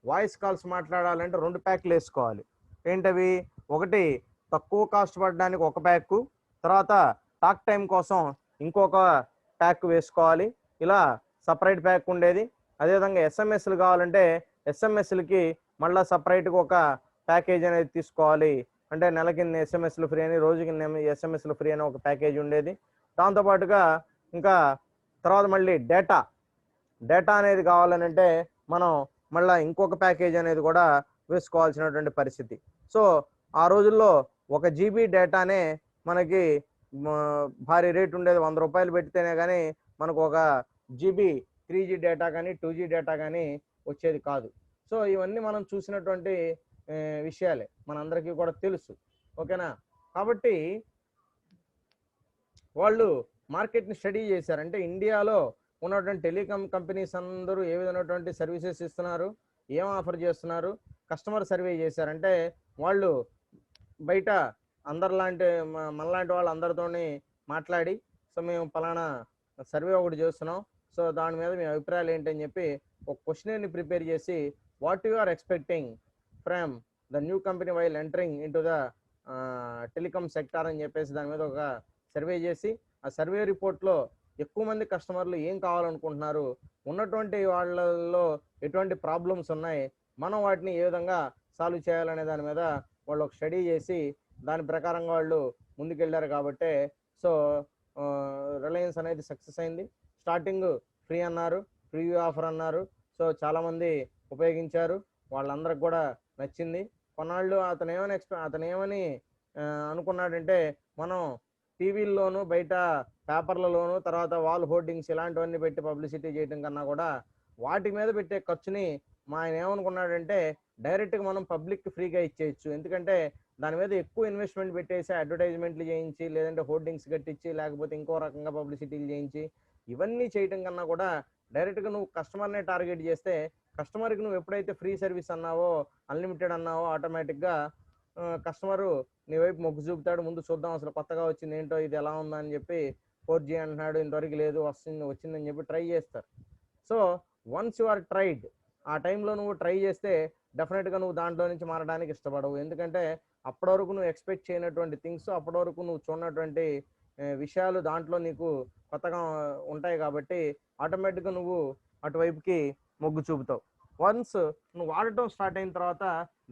వాయిస్ కాల్స్ మాట్లాడాలంటే 2 ప్యాక్లు వేసుకోవాలి. ఏంటవి, ఒకటి తక్కువ కాస్ట్ పడడానికి ఒక ప్యాక్, తర్వాత టాక్ టైం కోసం ఇంకొక ప్యాక్ వేసుకోవాలి, ఇలా సపరేట్ ప్యాక్ ఉండేది. అదేవిధంగా ఎస్ఎంఎస్లు కావాలంటే ఎస్ఎంఎస్లకి మళ్ళీ సపరేట్గా ఒక ప్యాకేజ్ అనేది తీసుకోవాలి, అంటే నెలకి ఎస్ఎంఎస్లు ఫ్రీ అని, రోజుకి ఎస్ఎంఎస్లు ఫ్రీ అని ఒక ప్యాకేజ్ ఉండేది. దాంతోపాటుగా ఇంకా తర్వాత మళ్ళీ డేటా అనేది కావాలనంటే మనం మళ్ళీ ఇంకొక ప్యాకేజ్ అనేది కూడా వేసుకోవాల్సినటువంటి పరిస్థితి. సో ఆ రోజుల్లో 1 GB డేటానే మనకి భారీ రేట్ ఉండేది, 100 రూపాయలు పెట్టితేనే కానీ మనకు 1 GB 3G డేటా కానీ 2G డేటా కానీ వచ్చేది కాదు. సో ఇవన్నీ మనం చూసినటువంటి విషయాలే, మనందరికీ కూడా తెలుసు. ఓకేనా, కాబట్టి వాళ్ళు మార్కెట్ని స్టడీ చేశారు, అంటే ఇండియాలో ఉన్నటువంటి టెలికాం కంపెనీస్ అందరూ ఏ విధమైనటువంటి సర్వీసెస్ ఇస్తున్నారు, ఏం ఆఫర్ చేస్తున్నారు, కస్టమర్ సర్వే చేశారంటే వాళ్ళు బయట అందరిలాంటి మనలాంటి వాళ్ళు అందరితోని మాట్లాడి, సో మేము పలానా సర్వే ఒకటి చేస్తున్నాం, సో దాని మీద మీ అభిప్రాయాలు ఏంటని చెప్పి ఒక క్వశ్చనర్ని ప్రిపేర్ చేసి what you are expecting from the new company while entering in to the telecom sector అని చెప్పేసి దాని మీద ఒక సర్వే చేసి, ఆ సర్వే రిపోర్ట్లో ఎక్కువ మంది కస్టమర్లు ఏం కావాలనుకుంటున్నారు, ఉన్నటువంటి వాళ్ళల్లో ఎటువంటి ప్రాబ్లమ్స్ ఉన్నాయి, మనం వాటిని ఏ విధంగా సాల్వ్ చేయాలనే దాని మీద వాళ్ళు ఒక స్టడీ చేసి దాని ప్రకారంగా వాళ్ళు ముందుకెళ్ళారు. కాబట్టి సో రిలయన్స్ అనేది సక్సెస్ అయింది. స్టార్టింగ్ ఫ్రీ అన్నారు, ప్రీవ్యూ ఆఫర్ అన్నారు, సో చాలామంది ఉపయోగించారు, వాళ్ళందరికి కూడా నచ్చింది. కొన్నాళ్ళు అతను ఏమని అనుకున్నాడంటే, మనం టీవీల్లోనూ బయట పేపర్లలోనూ తర్వాత వాల్ హోర్డింగ్స్ ఇలాంటివన్నీ పెట్టి పబ్లిసిటీ చేయడం కన్నా కూడా వాటి మీద పెట్టే ఖర్చుని మా ఆయన ఏమనుకున్నాడంటే డైరెక్ట్గా మనం పబ్లిక్కి ఫ్రీగా ఇచ్చేయచ్చు. ఎందుకంటే దాని మీద ఎక్కువ ఇన్వెస్ట్మెంట్ పెట్టేసి అడ్వర్టైజ్మెంట్లు చేయించి, లేదంటే హోర్డింగ్స్ కట్టించి, లేకపోతే ఇంకో రకంగా పబ్లిసిటీలు చేయించి, ఇవన్నీ చేయటం కన్నా కూడా డైరెక్ట్గా నువ్వు కస్టమర్నే టార్గెట్ చేస్తే, కస్టమర్కి నువ్వు ఎప్పుడైతే ఫ్రీ సర్వీస్ అన్నావో, అన్లిమిటెడ్ అన్నావో, ఆటోమేటిక్గా కస్టమరు నీ వైపు మొగ్గు చూపుతాడు. ముందు చూద్దాం అసలు కొత్తగా వచ్చింది ఏంటో, ఇది ఎలా ఉందా అని చెప్పి 4G అంటున్నాడు, ఇంతవరకు లేదు, వచ్చిందని చెప్పి ట్రై చేస్తారు. So once you are tried, ఆ టైంలో నువ్వు ట్రై చేస్తే డెఫినెట్గా నువ్వు దాంట్లో నుంచి మారడానికి ఇష్టపడవు. ఎందుకంటే అప్పటి వరకు నువ్వు ఎక్స్పెక్ట్ చేయనటువంటి థింగ్స్, అప్పటి వరకు నువ్వు చూడనటువంటి విషయాలు దాంట్లో నీకు కొత్తగా ఉంటాయి. కాబట్టి ఆటోమేటిక్గా నువ్వు అటువైపుకి మొగ్గు చూపుతావు. వన్స్ నువ్వు వాడటం స్టార్ట్ అయిన తర్వాత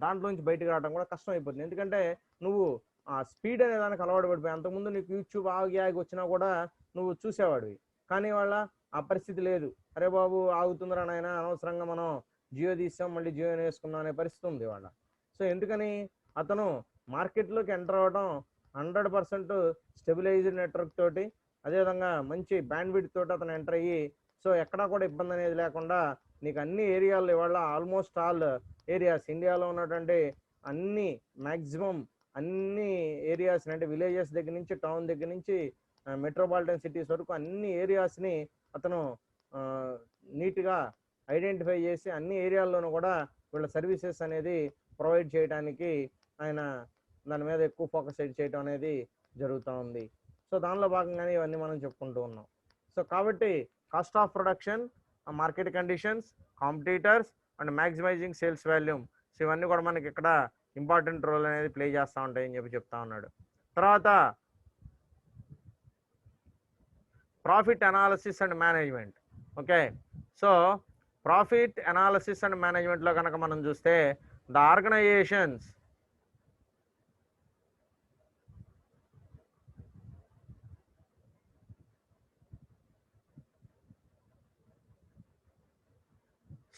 దాంట్లో నుంచి బయటకు రావడం కూడా కష్టం అయిపోతుంది. ఎందుకంటే నువ్వు ఆ స్పీడ్ అనే దానికి అలవాటు పడిపోయి, అంతకుముందు నీకు యూట్యూబ్ ఆగి వచ్చినా కూడా నువ్వు చూసేవాడివి. కానీ వాళ్ళ ఆ పరిస్థితి లేదు. అరే బాబు ఆగుతుందిరా నాయన, అనవసరంగా మనం జియో తీసాం మళ్ళీ జియో వేసుకున్నాం అనే పరిస్థితి ఉంది వాళ్ళ. సో ఎందుకని అతను మార్కెట్లోకి ఎంటర్ అవ్వడం 100% స్టెబిలైజ్డ్ నెట్వర్క్ తోటి, అదేవిధంగా మంచి బ్యాండ్విడ్త్ తోటి అతను ఎంటర్ అయ్యి, సో ఎక్కడా కూడా ఇబ్బంది అనేది లేకుండా నీకు అన్ని ఏరియాల్లో ఇవాళ ఆల్మోస్ట్ ఆల్ ఏరియాస్ ఇండియాలో ఉన్నటువంటి అన్ని మ్యాక్సిమం అన్ని ఏరియాస్ అంటే విలేజెస్ దగ్గర నుంచి, టౌన్ దగ్గర నుంచి, మెట్రోపాలిటన్ సిటీస్ వరకు అన్ని ఏరియాస్ని అతను నీట్గా ఐడెంటిఫై చేసి అన్ని ఏరియాల్లోనూ కూడా వీళ్ళ సర్వీసెస్ అనేది ప్రొవైడ్ చేయడానికి ఆయన దాని మీద ఎక్కువ ఫోకస్ చేయడం అనేది జరుగుతూ ఉంది. సో దానిలో భాగంగానే ఇవన్నీ మనం చెప్పుకుంటూ ఉన్నాం. సో కాబట్టి cost of production, market conditions, competitors and maximising sales volume, so ఇవన్నీ కూడా మనకి ఇక్కడ ఇంపార్టెంట్ రోల్ అనేది ప్లే చేస్తూ ఉంటాయని చెప్పి చెప్తా ఉన్నాడు. తర్వాత profit analysis and management. Okay, so profit analysis and మేనేజ్మెంట్లో కనుక మనం చూస్తే ద ఆర్గనైజేషన్స్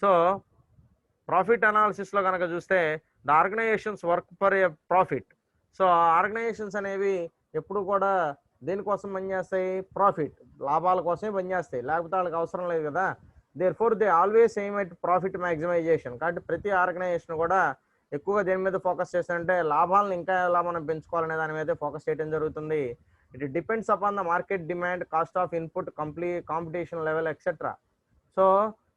సో ప్రాఫిట్ అనాలిసిస్లో కనుక చూస్తే the organizations work for a profit. So organizations అనేవి ఎప్పుడు కూడా దేనికోసం పనిచేస్తాయి? ప్రాఫిట్, లాభాల కోసమే పనిచేస్తాయి, లేకపోతే వాళ్ళకి అవసరం లేదు కదా. Therefore they always aim at profit maximisation. కాబట్టి ప్రతి ఆర్గనైజేషన్ కూడా ఎక్కువగా దేని మీద ఫోకస్ చేస్తుంటే లాభాలను ఇంకా ఎలా మనం పెంచుకోవాలనే దాని మీద ఫోకస్ చేయడం జరుగుతుంది. It depends upon the market demand, cost of input, competition level etcetera. So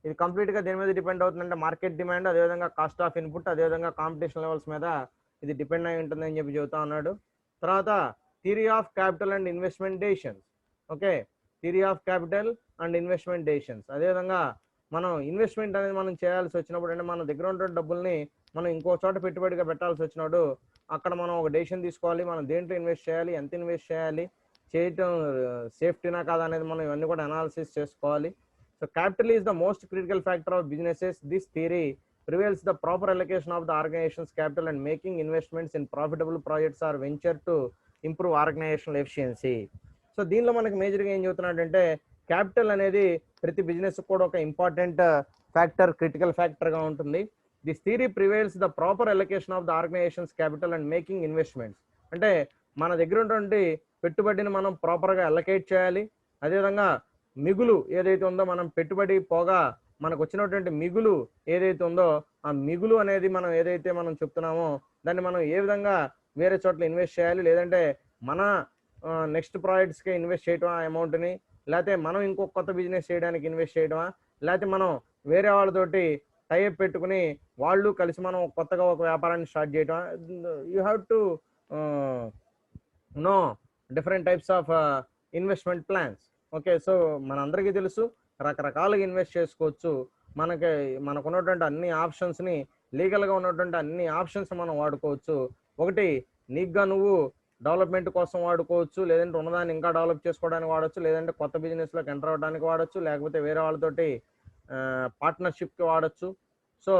ఇది కంప్లీట్గా దేని మీద డిపెండ్ అవుతుందంటే మార్కెట్ డిమాండ్, అదేవిధంగా కాస్ట్ ఆఫ్ ఇన్పుట్, అదేవిధంగా కాంపిటీషన్ లెవెల్స్ మీద ఇది డిపెండ్ అయి ఉంటుంది అని చెప్పి చెబుతా ఉన్నాడు. తర్వాత theory of capital and investment decisions. Okay, theory of capital and investment decisions. అదేవిధంగా మనం ఇన్వెస్ట్మెంట్ అనేది మనం చేయాల్సి వచ్చినప్పుడు, అంటే మన దగ్గర ఉన్న డబ్బుల్ని మనం ఇంకో చోట పెట్టుబడిగా పెట్టాల్సి వచ్చినప్పుడు అక్కడ మనం ఒక డెసిషన్ తీసుకోవాలి. మనం దేంట్లో ఇన్వెస్ట్ చేయాలి, ఎంత ఇన్వెస్ట్ చేయాలి, చేయటం సేఫ్టీనా కాదా అనేది మనం ఇవన్నీ కూడా అనాలిసిస్ చేసుకోవాలి. So capital is the most critical factor of businesses. This theory prevails the proper allocation of the organization's capital and making investments in profitable projects or venture to improve organizational efficiency. So దీనిలో మనకి మేజర్గా ఏం చెబుతున్నాడంటే capital అనేది ప్రతి business కూడా ఒక important factor, critical ఫ్యాక్టర్గా ఉంటుంది. This theory prevails the proper allocation of the organizations capital and making investments. అంటే మన దగ్గర ఉన్నటువంటి పెట్టుబడిని మనం ప్రాపర్గా అలొకేట్ చేయాలి. అదేవిధంగా మిగులు ఏదైతే ఉందో, మనం పెట్టుబడి పోగా మనకు వచ్చినటువంటి మిగులు ఏదైతే ఉందో, ఆ మిగులు అనేది మనం ఏదైతే మనం చెప్తున్నామో దాన్ని మనం ఏ విధంగా వేరే చోట్ల ఇన్వెస్ట్ చేయాలి, లేదంటే మన నెక్స్ట్ ప్రాజెక్ట్స్కి ఇన్వెస్ట్ చేయటం ఆ అమౌంట్ని, లేకపోతే మనం ఇంకొక కొత్త బిజినెస్ చేయడానికి ఇన్వెస్ట్ చేయడమా, లేకపోతే మనం వేరే వాళ్ళతోటి టైప్ పెట్టుకుని వాళ్ళు కలిసి మనం కొత్తగా ఒక వ్యాపారాన్ని స్టార్ట్ చేయటమా. You have to know different types of investment plans. Okay, so మనందరికీ తెలుసు రకరకాలుగా ఇన్వెస్ట్ చేసుకోవచ్చు. మనకున్నటువంటి అన్ని ఆప్షన్స్ని, లీగల్గా ఉన్నటువంటి అన్ని ఆప్షన్స్ మనం వాడుకోవచ్చు. ఒకటి నీకుగా నువ్వు డెవలప్మెంట్ కోసం వాడుకోవచ్చు, లేదంటే ఉన్నదాన్ని ఇంకా డెవలప్ చేసుకోవడానికి వాడచ్చు, లేదంటే కొత్త బిజినెస్లోకి ఎంటర్ అవ్వడానికి వాడచ్చు, లేకపోతే వేరే వాళ్ళతోటి పార్ట్నర్షిప్కి వాడచ్చు. సో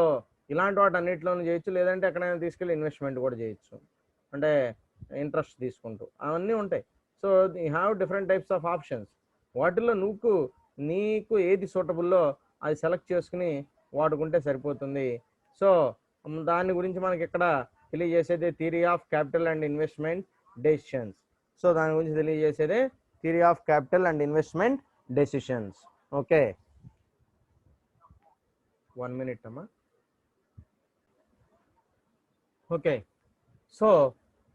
ఇలాంటి వాటి అన్నింటిలోనూ చేయొచ్చు, లేదంటే ఎక్కడైనా తీసుకెళ్ళి ఇన్వెస్ట్మెంట్ కూడా చేయొచ్చు, అంటే ఇంట్రెస్ట్ తీసుకుంటూ అవన్నీ ఉంటాయి. So you have different types of options. వాటిల్లో నీకు ఏది సూటబుల్లో అది సెలెక్ట్ చేసుకుని వాడుకుంటే సరిపోతుంది. సో దాని గురించి మనకి ఇక్కడ తెలియజేసేదే theory of capital and investment decisions. So దాని గురించి తెలియజేసేదే theory of capital and investment decisions. Okay, 1 minute అమ్మా. ఓకే, సో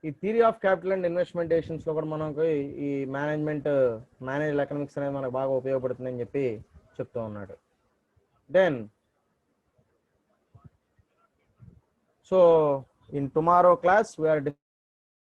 ఈ theory of capital and investment decisions లో కూడా మనకి ఈ మేనేజ్ ఎకనామిక్స్ అనేది మనకు బాగా ఉపయోగపడుతుందని చెప్పి చెప్తూ ఉన్నాడు. Then so in tomorrow class we are